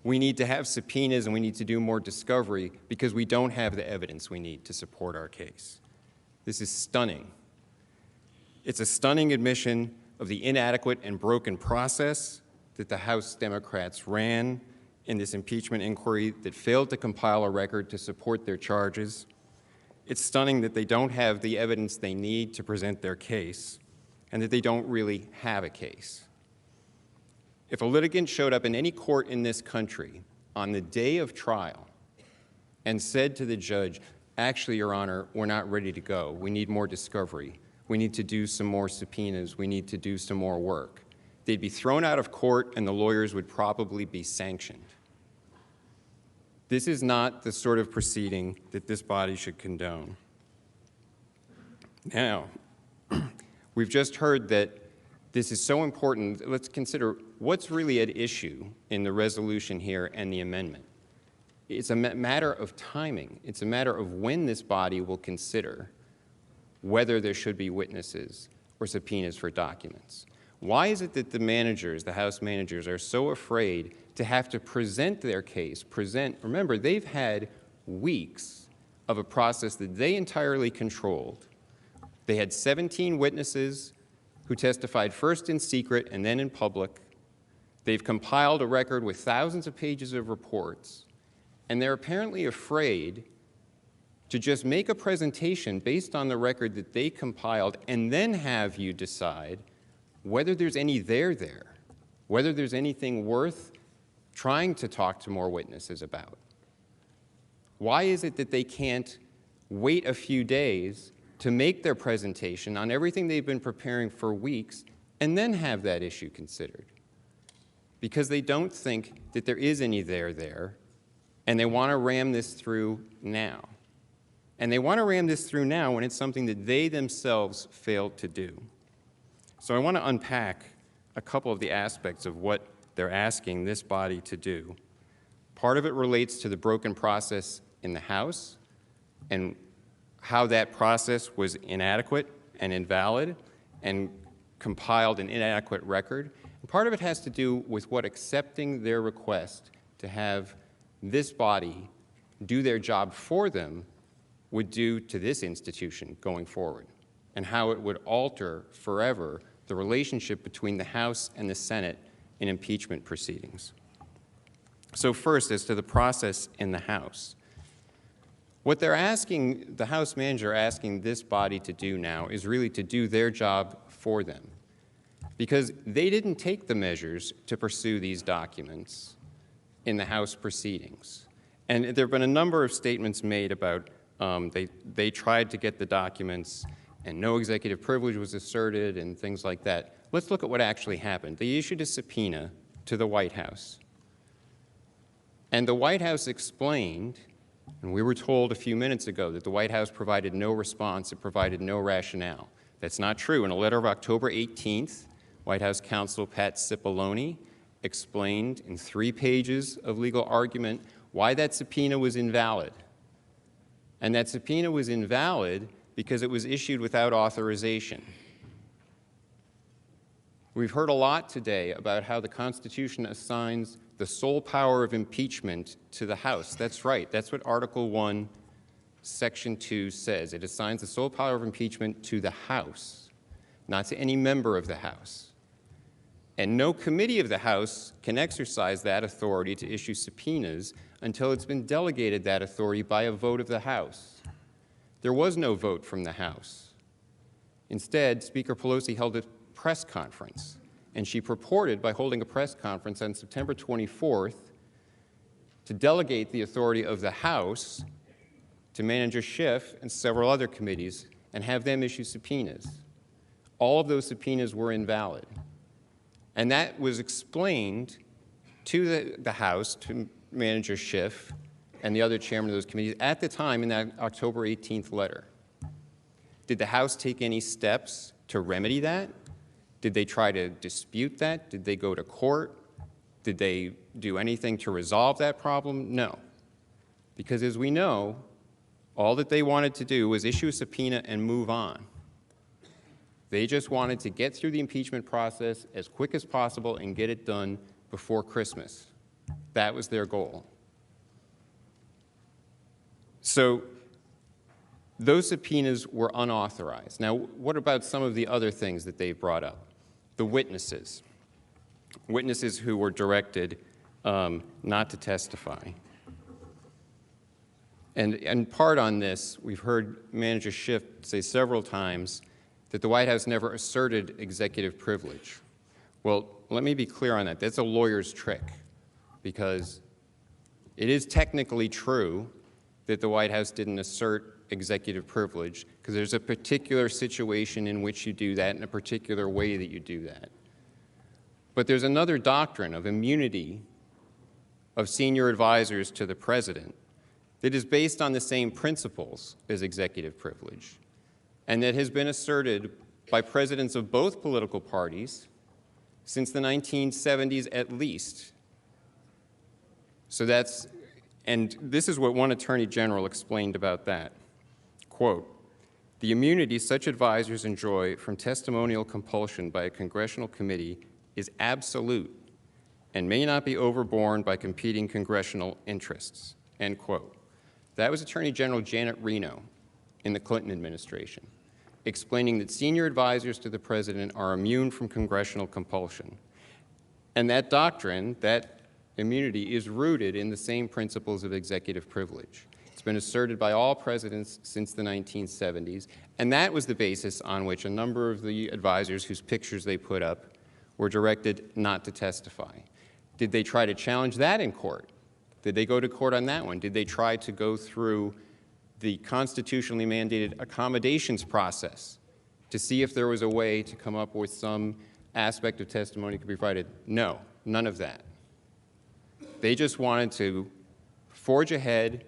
We need to have subpoenas and we need to do more discovery because we don't have the evidence we need to support our case. This is stunning. It's a stunning admission of the inadequate and broken process that the House Democrats ran in this impeachment inquiry that failed to compile a record to support their charges. It's stunning that they don't have the evidence they need to present their case and that they don't really have a case. If a litigant showed up in any court in this country on the day of trial and said to the judge, actually, Your Honor, we're not ready to go. We need more discovery. We need to do some more subpoenas. We need to do some more work. They'd be thrown out of court and the lawyers would probably be sanctioned. This is not the sort of proceeding that this body should condone. Now, we've just heard that this is so important. Let's consider what's really at issue in the resolution here and the amendment. It's a matter of timing. It's a matter of when this body will consider whether there should be witnesses or subpoenas for documents. Why is it that the managers, the House managers, are so afraid to have to present their case, remember, they've had weeks of a process that they entirely controlled. They had 17 witnesses who testified first in secret and then in public. They've compiled a record with thousands of pages of reports, and they're apparently afraid to just make a presentation based on the record that they compiled and then have you decide whether there's any there, whether there's anything worth trying to talk to more witnesses about. Why is it that they can't wait a few days to make their presentation on everything they've been preparing for weeks and then have that issue considered? Because they don't think that there is any there, and they want to ram this through now. And they want to ram this through now when it's something that they themselves failed to do. So I want to unpack a couple of the aspects of what they're asking this body to do. Part of it relates to the broken process in the House and how that process was inadequate and invalid and compiled an inadequate record. And part of it has to do with what accepting their request to have this body do their job for them would do to this institution going forward, and how it would alter forever the relationship between the House and the Senate in impeachment proceedings. So first, as to the process in the House. What they're asking, the House manager asking this body to do now is really to do their job for them, because they didn't take the measures to pursue these documents in the House proceedings. And there have been a number of statements made about they tried to get the documents and no executive privilege was asserted and things like that. Let's look at what actually happened. They issued a subpoena to the White House. And the White House explained, and we were told a few minutes ago that the White House provided no response, it provided no rationale. That's not true. In a letter of October 18th, White House counsel Pat Cipollone explained in 3 pages of legal argument why that subpoena was invalid. And that subpoena was invalid because it was issued without authorization. We've heard a lot today about how the Constitution assigns the sole power of impeachment to the House. That's right. That's what Article 1, Section 2 says. It assigns the sole power of impeachment to the House, not to any member of the House. And no committee of the House can exercise that authority to issue subpoenas until it's been delegated that authority by a vote of the House. There was no vote from the House. Instead, Speaker Pelosi held a press conference, and she purported by holding a press conference on September 24th to delegate the authority of the House to Manager Schiff and several other committees and have them issue subpoenas. all of those subpoenas were invalid. And that was explained to the House, to Manager Schiff and the other chairman of those committees at the time in that October 18th letter. Did the House take any steps to remedy that? Did they try to dispute that? Did they go to court? Did they do anything to resolve that problem? No. Because as we know, all that they wanted to do was issue a subpoena and move on. They just wanted to get through the impeachment process as quick as possible and get it done before Christmas. That was their goal. So those subpoenas were unauthorized. Now, what about some of the other things that they brought up? The witnesses. Witnesses who were directed not to testify. And part on this, we've heard Manager Schiff say several times that the White House never asserted executive privilege. Well, let me be clear on that. That's a lawyer's trick, because it is technically true that the White House didn't assert executive privilege, because there's a particular situation in which you do that and a particular way that you do that. But there's another doctrine of immunity of senior advisors to the president that is based on the same principles as executive privilege, and that has been asserted by presidents of both political parties since the 1970s at least. So that's, and this is what one attorney general explained about that. Quote, "The immunity such advisors enjoy from testimonial compulsion by a congressional committee is absolute and may not be overborne by competing congressional interests," end quote. That was Attorney General Janet Reno in the Clinton administration, explaining that senior advisors to the president are immune from congressional compulsion. And that doctrine, that immunity, is rooted in the same principles of executive privilege. It's been asserted by all presidents since the 1970s, and that was the basis on which a number of the advisors whose pictures they put up were directed not to testify. Did they try to challenge that in court? Did they go to court on that one? Did they try to go through the constitutionally mandated accommodations process to see if there was a way to come up with some aspect of testimony could be provided? No, none of that. They just wanted to forge ahead,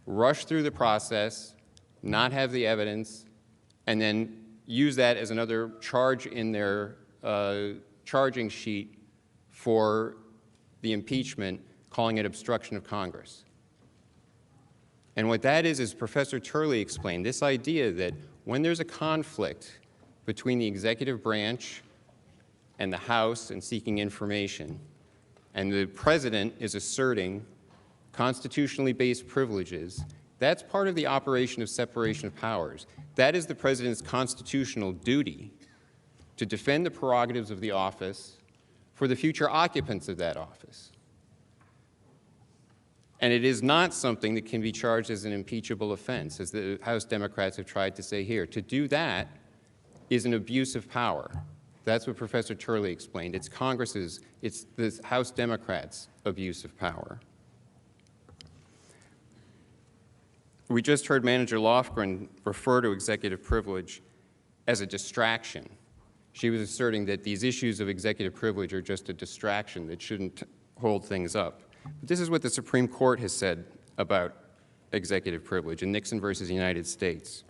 rush through the process, not have the evidence, and then use that as another charge in their charging sheet for the impeachment, calling it obstruction of Congress. And what that is Professor Turley explained, this idea that when there's a conflict between the executive branch and the House and seeking information, and the president is asserting constitutionally based privileges, that's part of the operation of separation of powers. That is the president's constitutional duty to defend the prerogatives of the office for the future occupants of that office. And it is not something that can be charged as an impeachable offense, as the House Democrats have tried to say here. To do that is an abuse of power. That's what Professor Turley explained. It's Congress's, it's the House Democrats' abuse of power. We just heard Manager Lofgren refer to executive privilege as a distraction. She was asserting that these issues of executive privilege are just a distraction that shouldn't hold things up. But this is what the Supreme Court has said about executive privilege in Nixon versus United States,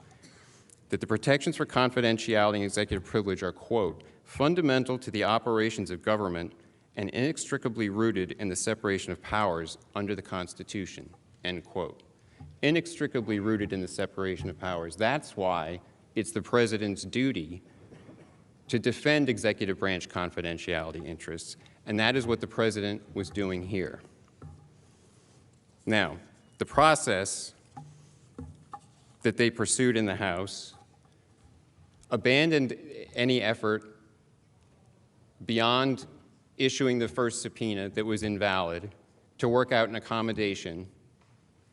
that the protections for confidentiality and executive privilege are, quote, fundamental to the operations of government and inextricably rooted in the separation of powers under the Constitution, end quote. Inextricably rooted in the separation of powers. That's why it's the president's duty to defend executive branch confidentiality interests, and that is what the president was doing here. Now, the process that they pursued in the House abandoned any effort beyond issuing the first subpoena that was invalid to work out an accommodation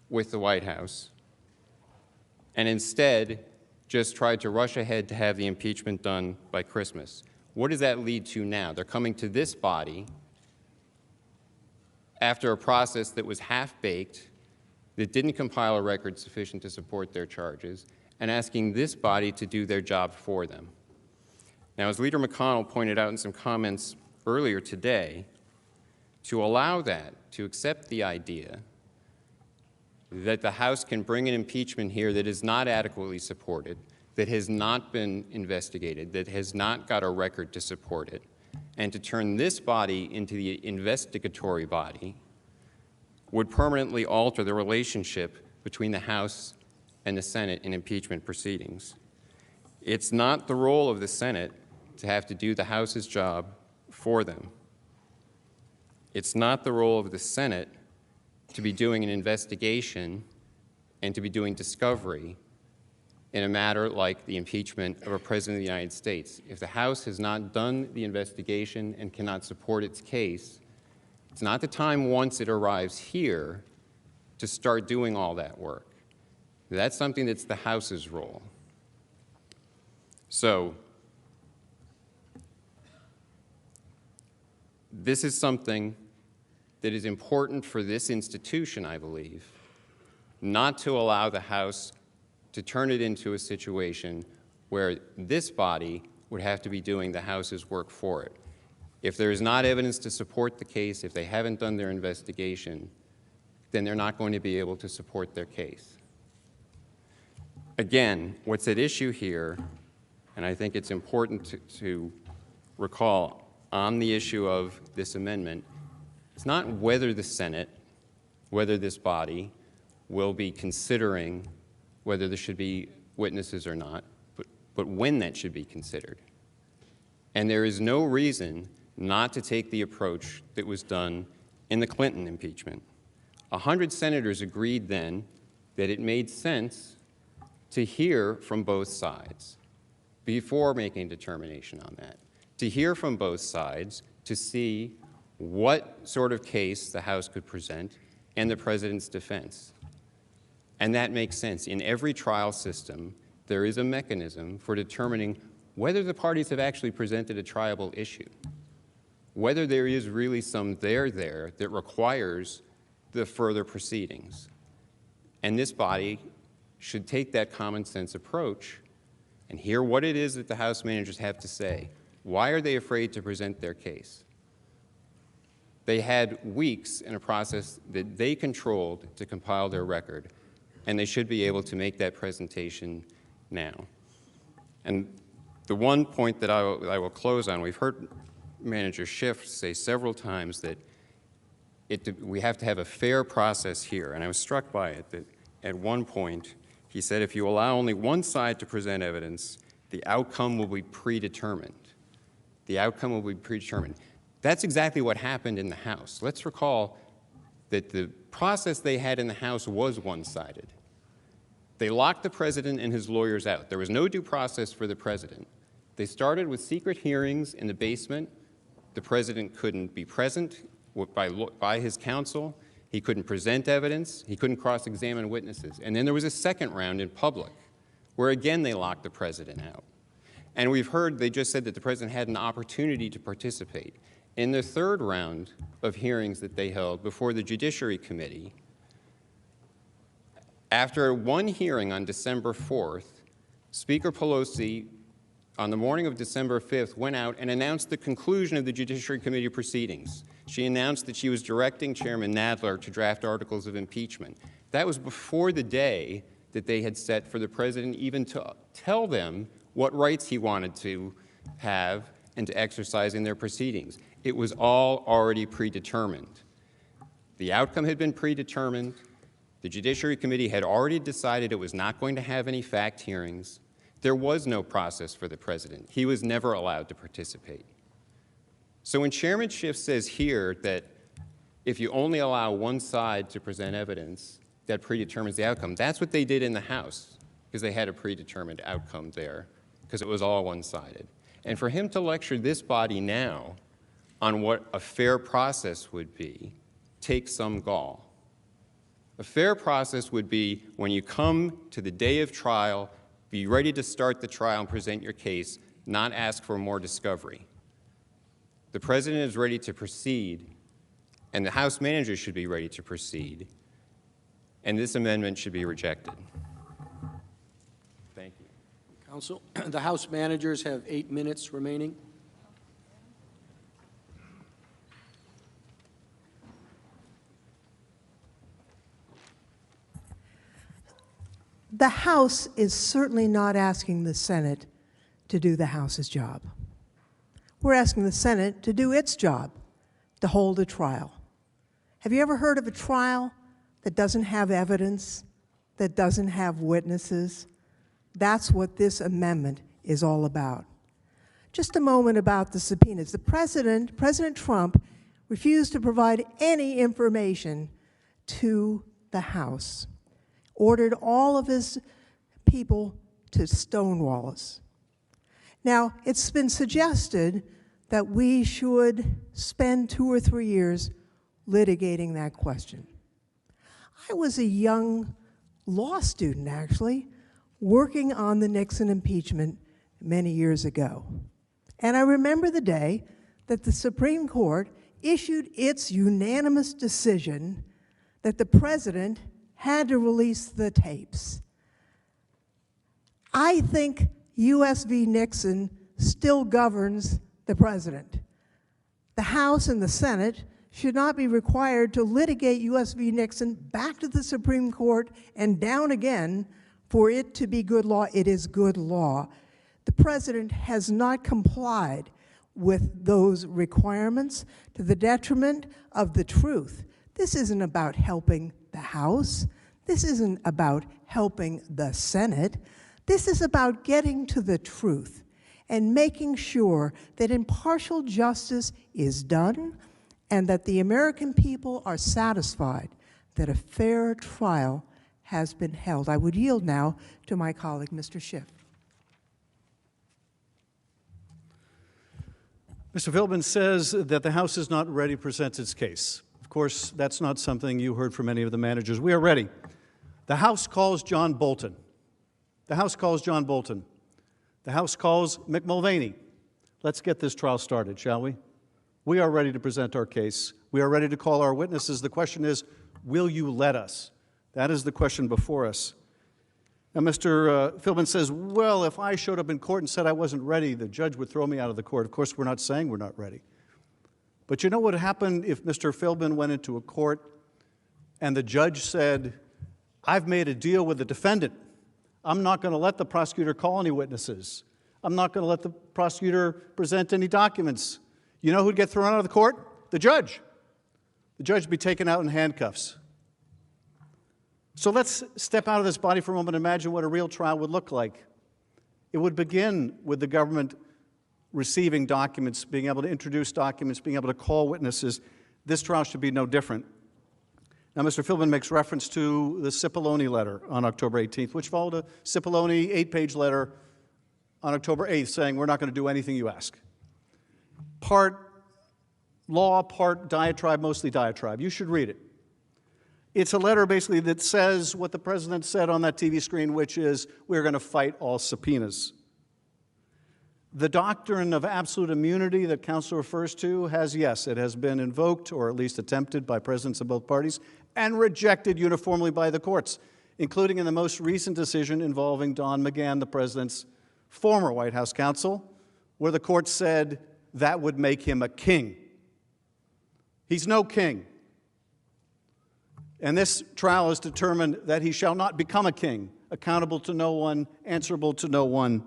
with the White House, and instead just tried to rush ahead to have the impeachment done by Christmas. What does that lead to now? They're coming to this body after a process that was half-baked, that didn't compile a record sufficient to support their charges, and asking this body to do their job for them. Now, as Leader McConnell pointed out in some comments earlier today, to allow that, to accept the idea that the House can bring an impeachment here that is not adequately supported, that has not been investigated, that has not got a record to support it, and to turn this body into the investigatory body would permanently alter the relationship between the House and the Senate in impeachment proceedings. It's not the role of the Senate to have to do the House's job for them. It's not the role of the Senate to be doing an investigation and to be doing discovery in a matter like the impeachment of a President of the United States. If the House has not done the investigation and cannot support its case, it's not the time once it arrives here to start doing all that work. That's something that's the House's role. So, this is something that is important for this institution, I believe, not to allow the House to turn it into a situation where this body would have to be doing the House's work for it. If there is not evidence to support the case, if they haven't done their investigation, then they're not going to be able to support their case. Again, what's at issue here, and I think it's important to recall on the issue of this amendment, it's not whether the Senate, whether this body will be considering whether there should be witnesses or not, but when that should be considered. And there is no reason not to take the approach that was done in the Clinton impeachment. 100 senators agreed then that it made sense to hear from both sides before making a determination on that, to hear from both sides, to see what sort of case the House could present and the President's defense. And that makes sense. In every trial system, there is a mechanism for determining whether the parties have actually presented a triable issue, whether there is really some there that requires the further proceedings. And this body should take that common sense approach and hear what it is that the House managers have to say. Why are they afraid to present their case? They had weeks in a process that they controlled to compile their record, and they should be able to make that presentation now. And the one point that I will close on, we've heard Manager Schiff say several times that we have to have a fair process here, and I was struck by it that at one point he said if you allow only one side to present evidence, the outcome will be predetermined. The outcome will be predetermined. That's exactly what happened in the House. Let's recall that the process they had in the House was one-sided. They locked the President and his lawyers out. There was no due process for the President. They started with secret hearings in the basement. The President couldn't be present by his counsel. He couldn't present evidence. He couldn't cross-examine witnesses. And then there was a second round in public, where again they locked the President out. And we've heard, they just said that the President had an opportunity to participate. In the third round of hearings that they held before the Judiciary Committee, after one hearing on December 4th, Speaker Pelosi, on the morning of December 5th, went out and announced the conclusion of the Judiciary Committee proceedings. She announced that she was directing Chairman Nadler to draft articles of impeachment. That was before the day that they had set for the President even to tell them what rights he wanted to have and to exercise in their proceedings. It was all already predetermined. The outcome had been predetermined. The Judiciary Committee had already decided it was not going to have any fact hearings. There was no process for the President. He was never allowed to participate. So when Chairman Schiff says here that if you only allow one side to present evidence, that predetermines the outcome, that's what they did in the House, because they had a predetermined outcome there, because it was all one-sided. And for him to lecture this body now on what a fair process would be takes some gall. A fair process would be when you come to the day of trial, be ready to start the trial and present your case, not ask for more discovery. The President is ready to proceed, and the House managers should be ready to proceed, and this amendment should be rejected. Thank you. Counsel, the House managers have 8 minutes remaining. The House is certainly not asking the Senate to do the House's job. We're asking the Senate to do its job, to hold a trial. Have you ever heard of a trial that doesn't have evidence, that doesn't have witnesses? That's what this amendment is all about. Just a moment about the subpoenas. President Trump, refused to provide any information to the House, ordered all of his people to stonewall us. Now, it's been suggested that we should spend 2 or 3 years litigating that question. I was a young law student, actually, working on the Nixon impeachment many years ago. And I remember the day that the Supreme Court issued its unanimous decision that the president had to release the tapes. I think U.S. v. Nixon still governs the president. The House and the Senate should not be required to litigate U.S. v. Nixon back to the Supreme Court and down again for it to be good law. It is good law. The president has not complied with those requirements to the detriment of the truth. This isn't about helping the House. This isn't about helping the Senate. This is about getting to the truth and making sure that impartial justice is done and that the American people are satisfied that a fair trial has been held. I would yield now to my colleague, Mr. Schiff. Mr. Philbin says that the House is not ready to present its case. Of course, that's not something you heard from any of the managers. We are ready. The House calls John Bolton. The House calls John Bolton. The House calls Mick Mulvaney. Let's get this trial started, shall we? We are ready to present our case. We are ready to call our witnesses. The question is, will you let us? That is the question before us. Now, Mr. Philbin says, well, if I showed up in court and said I wasn't ready, the judge would throw me out of the court. Of course, we're not saying we're not ready. But you know what would happen if Mr. Philbin went into a court and the judge said, I've made a deal with the defendant. I'm not going to let the prosecutor call any witnesses. I'm not going to let the prosecutor present any documents. You know who'd get thrown out of the court? The judge. The judge would be taken out in handcuffs. So let's step out of this body for a moment and imagine what a real trial would look like. It would begin with the government receiving documents, being able to introduce documents, being able to call witnesses. This trial should be no different. Now, Mr. Philbin makes reference to the Cipollone letter on October 18th, which followed a Cipollone 8-page letter on October 8th saying, we're not going to do anything you ask. Part law, part diatribe, mostly diatribe. You should read it. It's a letter basically that says what the president said on that TV screen, which is, we're going to fight all subpoenas. The doctrine of absolute immunity that counsel refers to has, yes, it has been invoked or at least attempted by presidents of both parties and rejected uniformly by the courts, including in the most recent decision involving Don McGahn, the president's former White House counsel, where the court said that would make him a king. He's no king. And this trial has determined that he shall not become a king, accountable to no one, answerable to no one.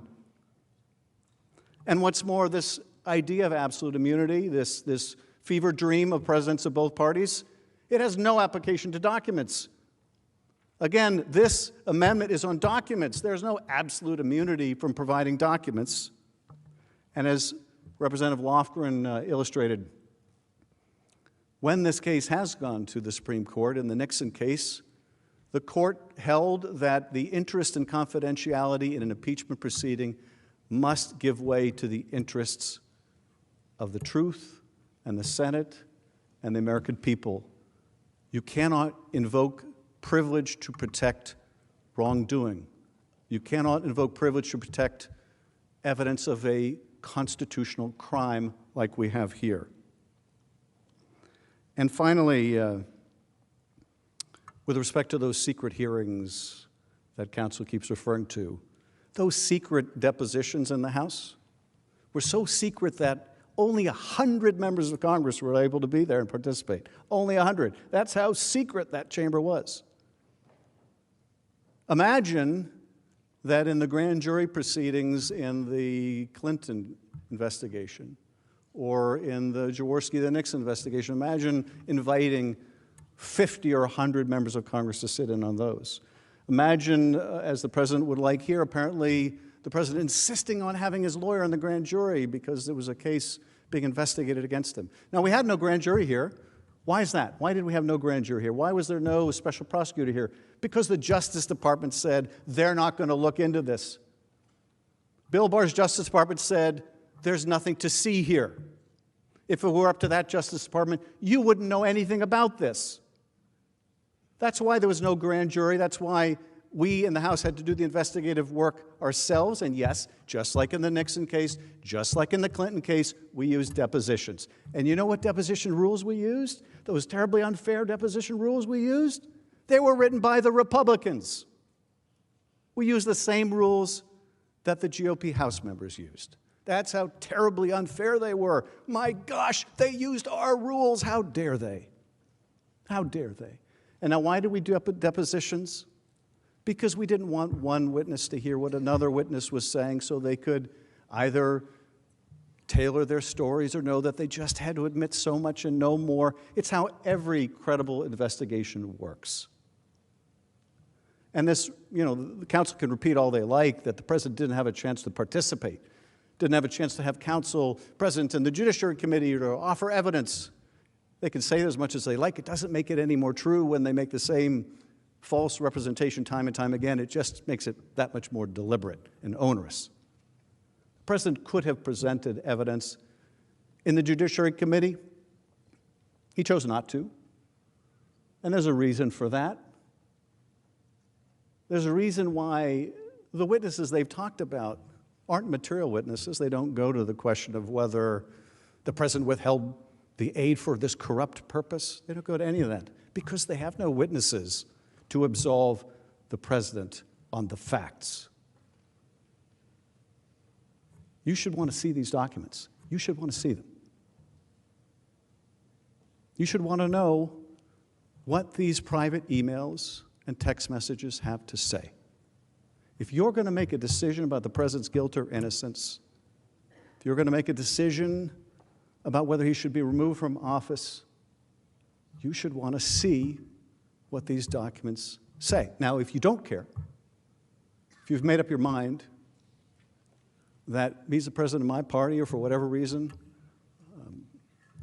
And what's more, this idea of absolute immunity, this fever dream of presidents of both parties, it has no application to documents. Again, this amendment is on documents. There's no absolute immunity from providing documents. And as Representative Lofgren illustrated, when this case has gone to the Supreme Court, in the Nixon case, the court held that the interest in confidentiality in an impeachment proceeding must give way to the interests of the truth and the Senate and the American people. You cannot invoke privilege to protect wrongdoing. You cannot invoke privilege to protect evidence of a constitutional crime like we have here. And finally, with respect to those secret hearings that counsel keeps referring to, those secret depositions in the House were so secret that only 100 members of Congress were able to be there and participate. Only 100. That's how secret that chamber was. Imagine that in the grand jury proceedings in the Clinton investigation or in the Jaworski, the Nixon investigation, imagine inviting 50 or 100 members of Congress to sit in on those. Imagine, as the president would like here, apparently the president insisting on having his lawyer in the grand jury because there was a case being investigated against him. Now, we had no grand jury here. Why is that? Why did we have no grand jury here? Why was there no special prosecutor here? Because the Justice Department said they're not going to look into this. Bill Barr's Justice Department said there's nothing to see here. If it were up to that Justice Department, you wouldn't know anything about this. That's why there was no grand jury. That's why we in the House had to do the investigative work ourselves. And yes, just like in the Nixon case, just like in the Clinton case, we used depositions. And you know what deposition rules we used? Those terribly unfair deposition rules we used? They were written by the Republicans. We used the same rules that the GOP House members used. That's how terribly unfair they were. My gosh, they used our rules. How dare they? How dare they? And now why did we do depositions? Because we didn't want one witness to hear what another witness was saying so they could either tailor their stories or know that they just had to admit so much and no more. It's how every credible investigation works. And this, the counsel can repeat all they like that the president didn't have a chance to participate, didn't have a chance to have counsel present in the Judiciary Committee or to offer evidence. They can say as much as they like. It doesn't make it any more true when they make the same false representation time and time again. It just makes it that much more deliberate and onerous. The president could have presented evidence in the Judiciary Committee. He chose not to. And there's a reason for that. There's a reason why the witnesses they've talked about aren't material witnesses. They don't go to the question of whether the president withheld the aid for this corrupt purpose. They don't go to any of that because they have no witnesses to absolve the president on the facts. You should want to see these documents. You should want to see them. You should want to know what these private emails and text messages have to say. If you're going to make a decision about the president's guilt or innocence, if you're going to make a decision about whether he should be removed from office, you should want to see what these documents say. Now, if you don't care, if you've made up your mind that he's the president of my party or for whatever reason,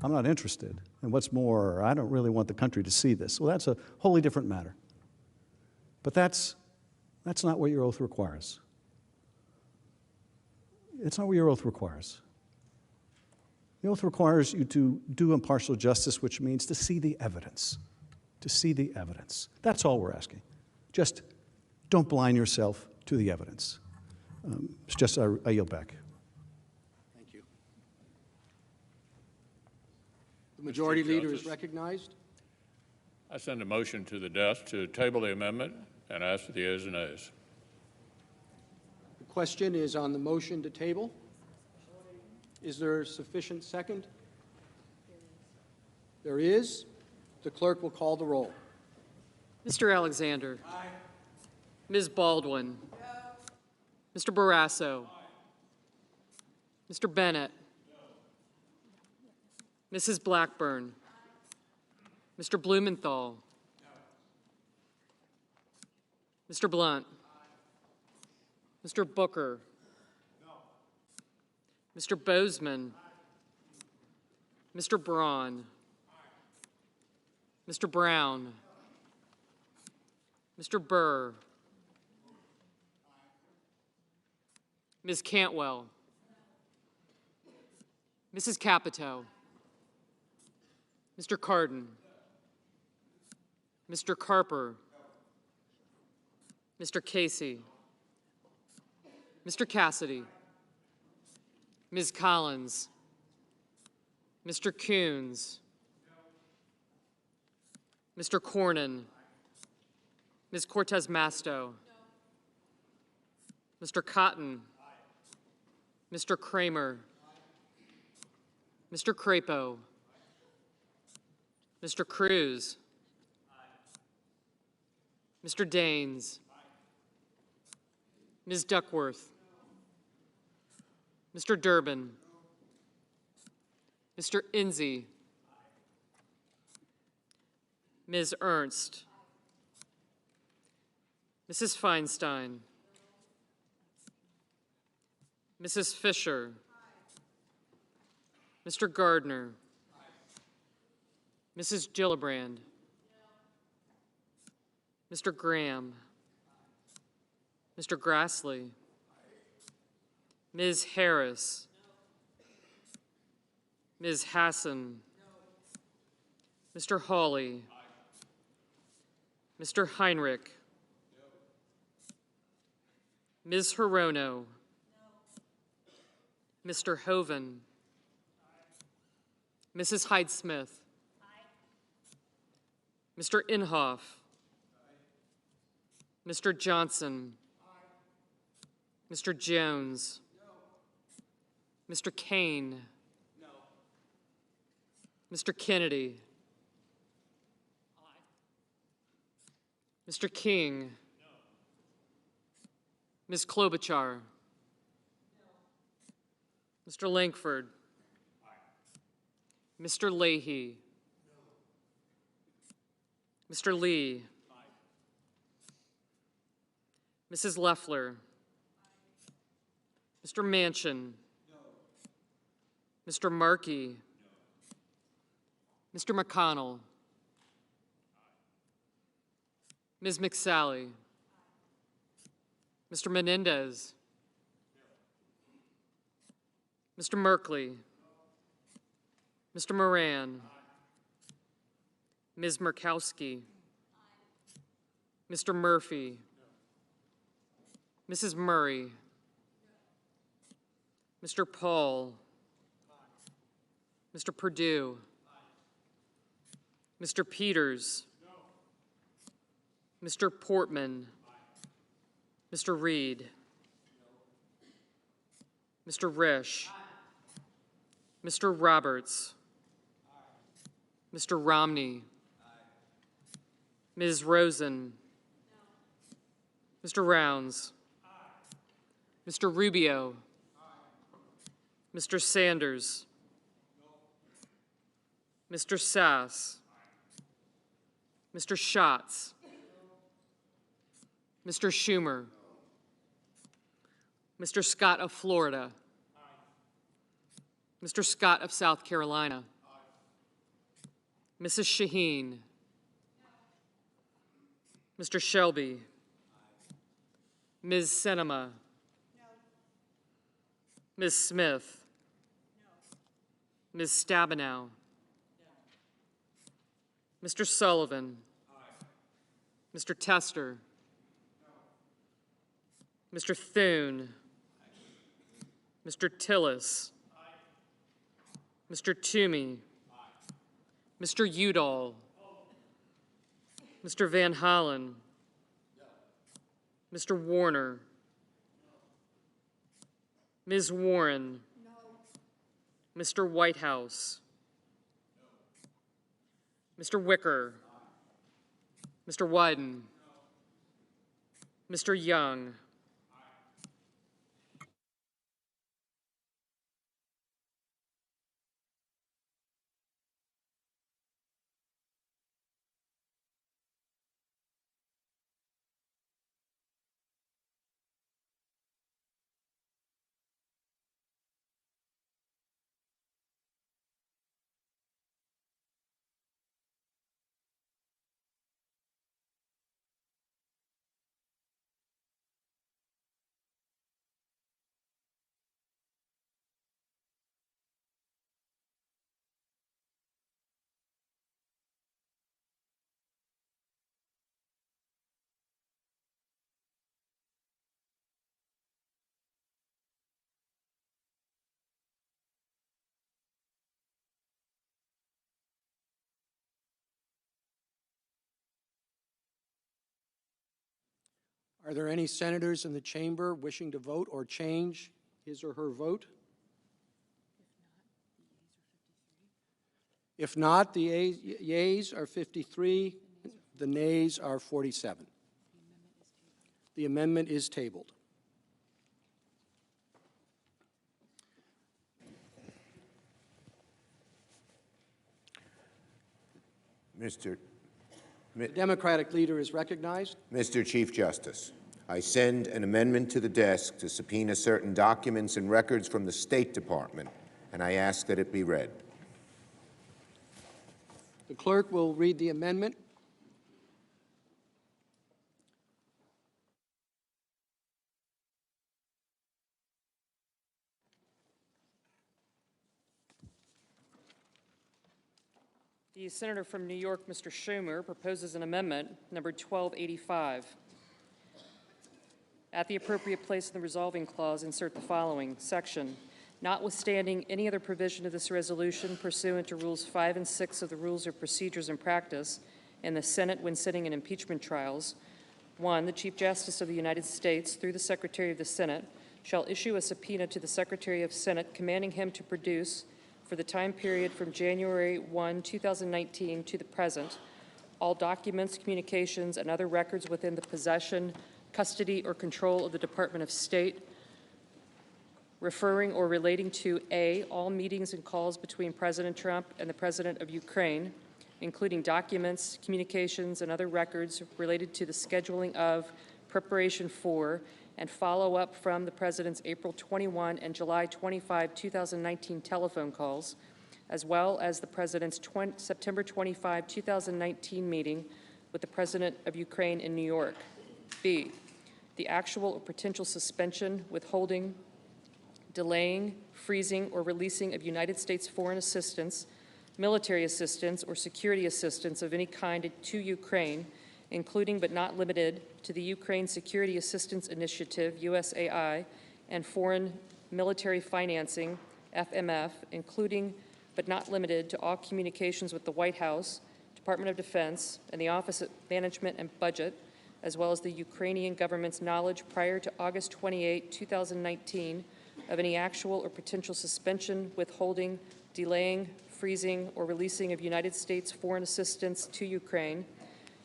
I'm not interested. And what's more, I don't really want the country to see this. Well, that's a wholly different matter. But that's not what your oath requires. It's not what your oath requires. The oath requires you to do impartial justice, which means to see the evidence. To see the evidence. That's all we're asking. Just don't blind yourself to the evidence. It's just I yield back. Thank you. The majority leader is recognized. I send a motion to the desk to table the amendment and ask for the ayes and nays. The question is on the motion to table. Is there sufficient second? There is. The clerk will call the roll. Mr. Alexander. Aye. Ms. Baldwin. No. Mr. Barrasso. Aye. Mr. Bennett. No. Mrs. Blackburn. Aye. Mr. Blumenthal. No. Mr. Blunt. Aye. Mr. Booker. Mr. Bozeman. Aye. Mr. Braun. Aye. Mr. Brown. Aye. Mr. Burr. Aye. Ms. Cantwell. Mrs. Capito. Mr. Cardin. Mr. Carper. Mr. Casey. Mr. Cassidy. Ms. Collins. Mr. Coons. Mr. Cornyn. Ms. Cortez Masto. Mr. Cotton. Mr. Kramer. Mr. Crapo. Mr. Cruz. Mr. Daines. Ms. Duckworth. Mr. Durbin. Mr. Inze. Ms. Ernst. Mrs. Feinstein. Mrs. Fisher. Mr. Gardner. Mrs. Gillibrand. Mr. Graham. Mr. Grassley. Ms. Harris. Ms. Hassan. Mr. Hawley. Mr. Heinrich. Ms. Hirono. Mr. Hoven. Mrs. Hyde-Smith. Mr. Inhofe. Mr. Johnson. Mr. Jones. Mr. Kane. Mr. Kennedy. Mr. King. Ms. Klobuchar. Mr. Langford. Mr. Leahy. Mr. Lee. Mrs. Loeffler. Mr. Manchin. Mr. Markey. Mr. McConnell. Ms. McSally. Mr. Menendez. Mr. Merkley. Mr. Moran. Ms. Murkowski. Mr. Murphy. Mrs. Murray. Mr. Paul. Mr. Perdue. Mr. Peters. Mr. Portman. Mr. Reed. Mr. Risch. Mr. Roberts. Mr. Romney. Ms. Rosen. Mr. Rounds. Mr. Rubio. Mr. Sanders. Mr. Sass. Mr. Schatz. Mr. Schumer. Mr. Scott of Florida. Mr. Scott of South Carolina. Mrs. Shaheen. Mr. Shelby. Ms. Sinema. Ms. Smith. Ms. Stabenow. Mr. Sullivan. Mr. Tester. Mr. Thune. Mr. Tillis. Mr. Toomey. Mr. Udall. Mr. Van Hollen. Mr. Warner. Ms. Warren. Mr. Whitehouse. Mr. Wicker. Mr. Wyden. Mr. Young. Are there any senators in the chamber wishing to vote or change his or her vote? If not, the yeas are 53, the nays are 47. The amendment is tabled. The Democratic leader is recognized. Mr. Chief Justice, I send an amendment to the desk to subpoena certain documents and records from the State Department, and I ask that it be read. The clerk will read the amendment. The senator from New York, Mr. Schumer, proposes an amendment, number 1285. At the appropriate place in the resolving clause, insert the following section. Notwithstanding any other provision of this resolution pursuant to Rules 5 and 6 of the Rules of Procedures and Practice in the Senate when sitting in impeachment trials, 1, the Chief Justice of the United States, through the Secretary of the Senate, shall issue a subpoena to the Secretary of Senate commanding him to produce, for the time period from January 1, 2019 to the present, all documents, communications, and other records within the possession, custody, or control of the Department of State, referring or relating to A, all meetings and calls between President Trump and the President of Ukraine, including documents, communications, and other records related to the scheduling of, preparation for, and follow-up from the President's April 21 and July 25, 2019 telephone calls, as well as the President's September 25, 2019 meeting with the President of Ukraine in New York. B, the actual or potential suspension, withholding, delaying, freezing, or releasing of United States foreign assistance, military assistance, or security assistance of any kind to Ukraine, including but not limited to the Ukraine Security Assistance Initiative, USAI, and foreign military financing, FMF, including but not limited to all communications with the White House, Department of Defense, and the Office of Management and Budget, as well as the Ukrainian government's knowledge prior to August 28, 2019, of any actual or potential suspension, withholding, delaying, freezing, or releasing of United States foreign assistance to Ukraine,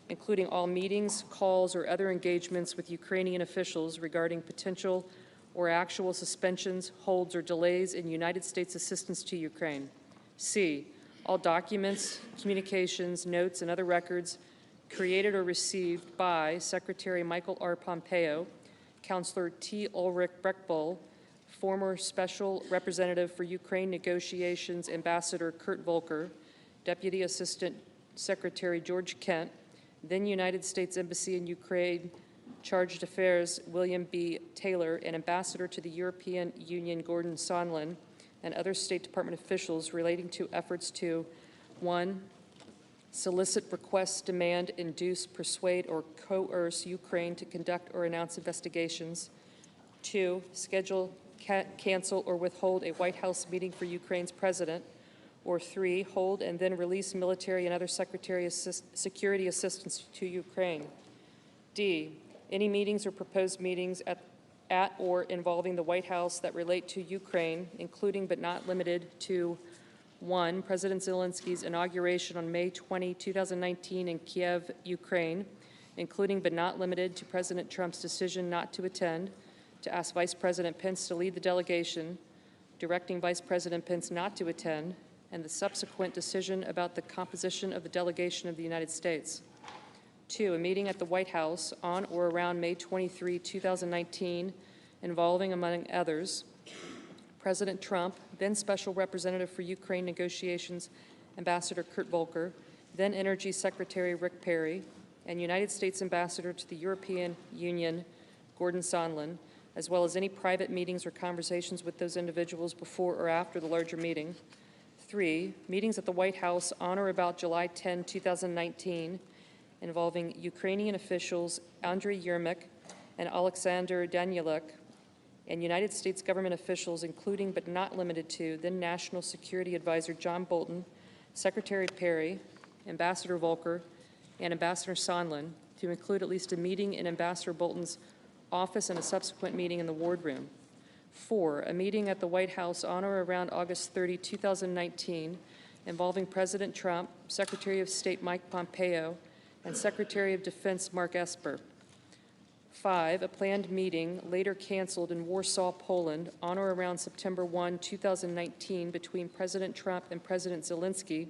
including all meetings, calls, or other engagements with Ukrainian officials regarding potential or actual suspensions, holds, or delays in United States assistance to Ukraine. C, all documents, communications, notes, and other records created or received by Secretary Michael R. Pompeo, Counselor T. Ulrich Breckbull, former Special Representative for Ukraine Negotiations Ambassador Kurt Volker, Deputy Assistant Secretary George Kent, then United States Embassy in Ukraine Chargé d'Affaires William B. Taylor, and Ambassador to the European Union Gordon Sondland, and other State Department officials relating to efforts to 1, solicit, request, demand, induce, persuade, or coerce Ukraine to conduct or announce investigations, 2, schedule, cancel, or withhold a White House meeting for Ukraine's president, or 3, hold and then release military and other security assistance to Ukraine. D, any meetings or proposed meetings at or involving the White House that relate to Ukraine, including but not limited to 1, President Zelensky's inauguration on May 20, 2019 in Kiev, Ukraine, including but not limited to President Trump's decision not to attend, to ask Vice President Pence to lead the delegation, directing Vice President Pence not to attend, and the subsequent decision about the composition of the delegation of the United States. 2, a meeting at the White House on or around May 23, 2019, involving, among others, President Trump, then Special Representative for Ukraine Negotiations Ambassador Kurt Volker, then Energy Secretary Rick Perry, and United States Ambassador to the European Union Gordon Sondland, as well as any private meetings or conversations with those individuals before or after the larger meeting. 3, meetings at the White House on or about July 10, 2019, involving Ukrainian officials Andriy Yermak and Alexander Danieluk, and United States government officials, including but not limited to then National Security Advisor John Bolton, Secretary Perry, Ambassador Volker, and Ambassador Sondland, to include at least a meeting in Ambassador Bolton's office and a subsequent meeting in the wardroom. 4, a meeting at the White House on or around August 30, 2019, involving President Trump, Secretary of State Mike Pompeo, and Secretary of Defense Mark Esper. 5, a planned meeting, later canceled in Warsaw, Poland, on or around September 1, 2019, between President Trump and President Zelensky,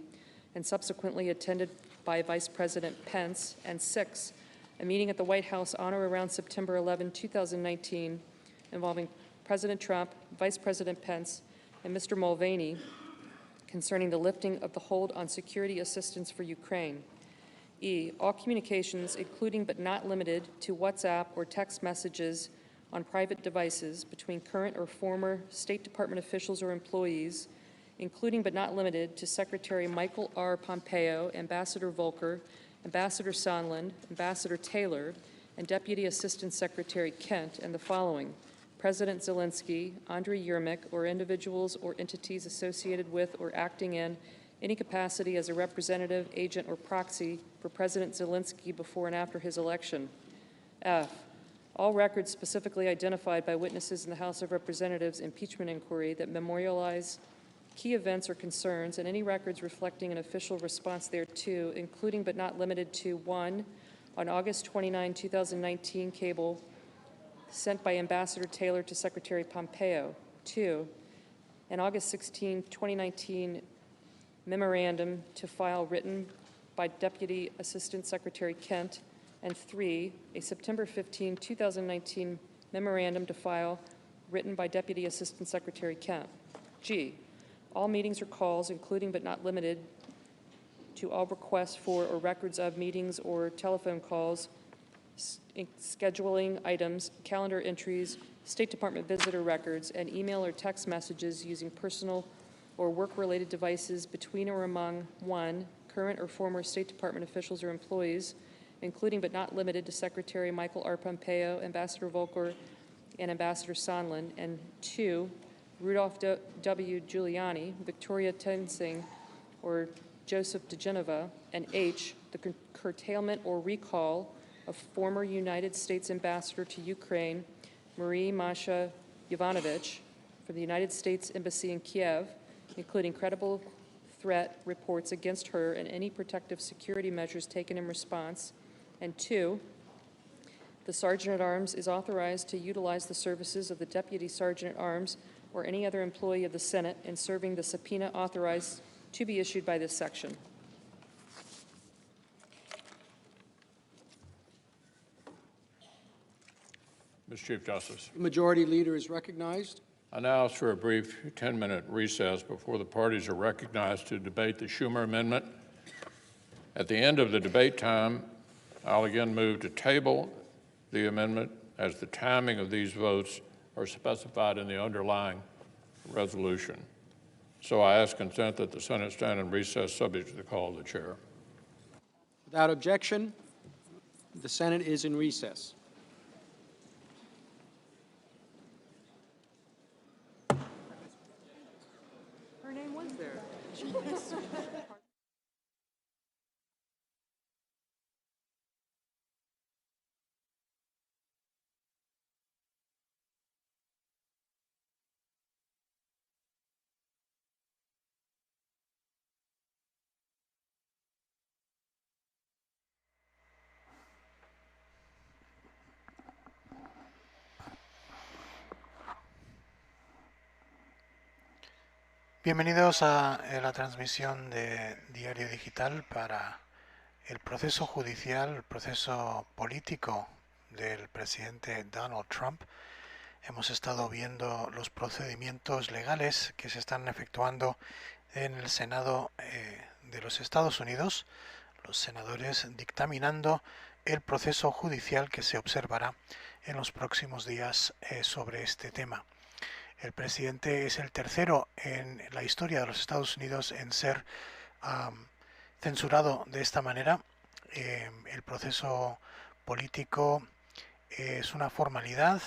and subsequently attended by Vice President Pence. And 6, a meeting at the White House on or around September 11, 2019, involving President Trump, Vice President Pence, and Mr. Mulvaney, concerning the lifting of the hold on security assistance for Ukraine. E, all communications, including but not limited to WhatsApp or text messages on private devices between current or former State Department officials or employees, including but not limited to Secretary Michael R. Pompeo, Ambassador Volker, Ambassador Sondland, Ambassador Taylor, and Deputy Assistant Secretary Kent, and the following: President Zelensky, Andriy Yermak, or individuals or entities associated with or acting in any capacity as a representative, agent, or proxy for President Zelensky before and after his election. F, all records specifically identified by witnesses in the House of Representatives impeachment inquiry that memorialize key events or concerns, and any records reflecting an official response thereto, including but not limited to: 1, on August 29, 2019, cable sent by Ambassador Taylor to Secretary Pompeo; 2, an August 16, 2019, memorandum to file written by Deputy Assistant Secretary Kent; and 3, a September 15, 2019, memorandum to file written by Deputy Assistant Secretary Kent. G, all meetings or calls, including but not limited to all requests for or records of meetings or telephone calls, scheduling items, calendar entries, State Department visitor records, and email or text messages using personal or work-related devices between or among: 1, current or former State Department officials or employees, including but not limited to Secretary Michael R. Pompeo, Ambassador Volker, and Ambassador Sondland; and 2, Rudolph W. Giuliani, Victoria Tensing, or Joseph DeGeneva; and H, the curtailment or recall of former United States Ambassador to Ukraine, Marie Masha Yovanovitch, for the United States Embassy in Kiev, including credible threat reports against her and any protective security measures taken in response. And 2, the Sergeant-at-Arms is authorized to utilize the services of the Deputy Sergeant-at-Arms or any other employee of the Senate in serving the subpoena authorized to be issued by this section. Mr. Chief Justice. The Majority Leader is recognized. I now ask for a brief 10-minute recess before the parties are recognized to debate the Schumer amendment. At the end of the debate time, I'll again move to table the amendment as the timing of these votes are specified in the underlying resolution. So I ask consent that the Senate stand in recess subject to the call of the chair. Without objection, the Senate is in recess. Her name was there. Bienvenidos a la transmisión de Diario-Digital para el proceso judicial, el proceso político del presidente Donald Trump. Hemos estado viendo los procedimientos legales que se están efectuando en el Senado de los Estados Unidos, los senadores dictaminando el proceso judicial que se observará en los próximos días sobre este tema. El presidente es el tercero en la historia de los Estados Unidos en ser censurado de esta manera. El proceso político es una formalidad.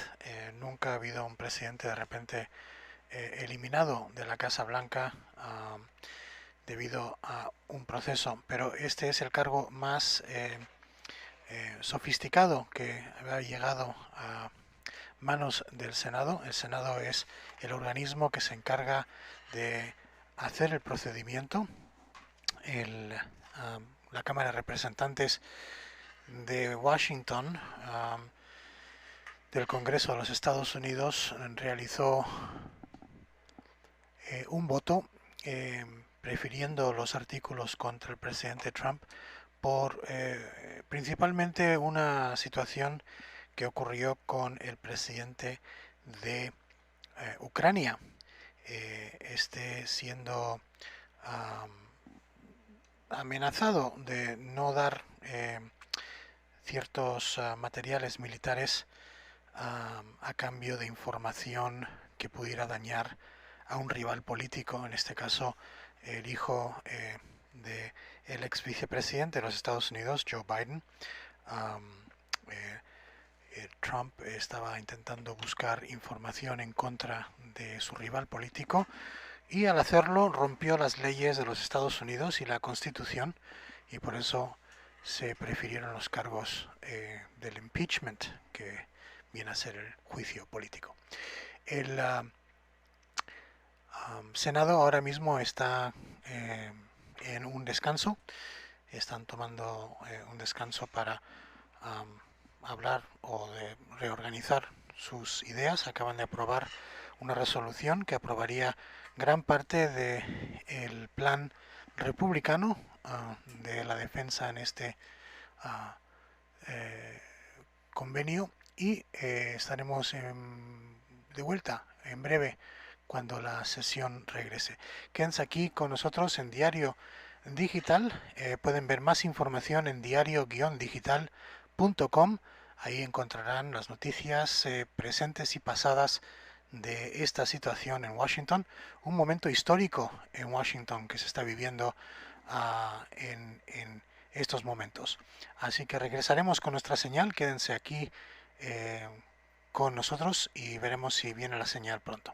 Nunca ha habido un presidente de repente eliminado de la Casa Blanca debido a un proceso, pero este es el cargo más sofisticado que había llegado a manos del Senado. El Senado es el organismo que se encarga de hacer el procedimiento. La Cámara de Representantes de Washington, del Congreso de los Estados Unidos, realizó un voto prefiriendo los artículos contra el presidente Trump por principalmente una situación que ocurrió con el presidente de Ucrania, siendo amenazado de no dar ciertos materiales militares a cambio de información que pudiera dañar a un rival político, en este caso el hijo del ex vicepresidente de los Estados Unidos, Joe Biden. Trump estaba intentando buscar información en contra de su rival político y al hacerlo rompió las leyes de los Estados Unidos y la Constitución, y por eso se prefirieron los cargos del impeachment, que viene a ser el juicio político. El Senado ahora mismo está en un descanso. Están tomando un descanso para hablar o de reorganizar sus ideas. Acaban de aprobar una resolución que aprobaría gran parte del plan republicano de la defensa en este convenio, y estaremos de vuelta en breve cuando la sesión regrese. Quédense aquí con nosotros en Diario-Digital. Pueden ver más información en diario-digital.com. Ahí encontrarán las noticias presentes y pasadas de esta situación en Washington. Un momento histórico en Washington que se está viviendo en estos momentos. Así que regresaremos con nuestra señal. Quédense aquí con nosotros y veremos si viene la señal pronto.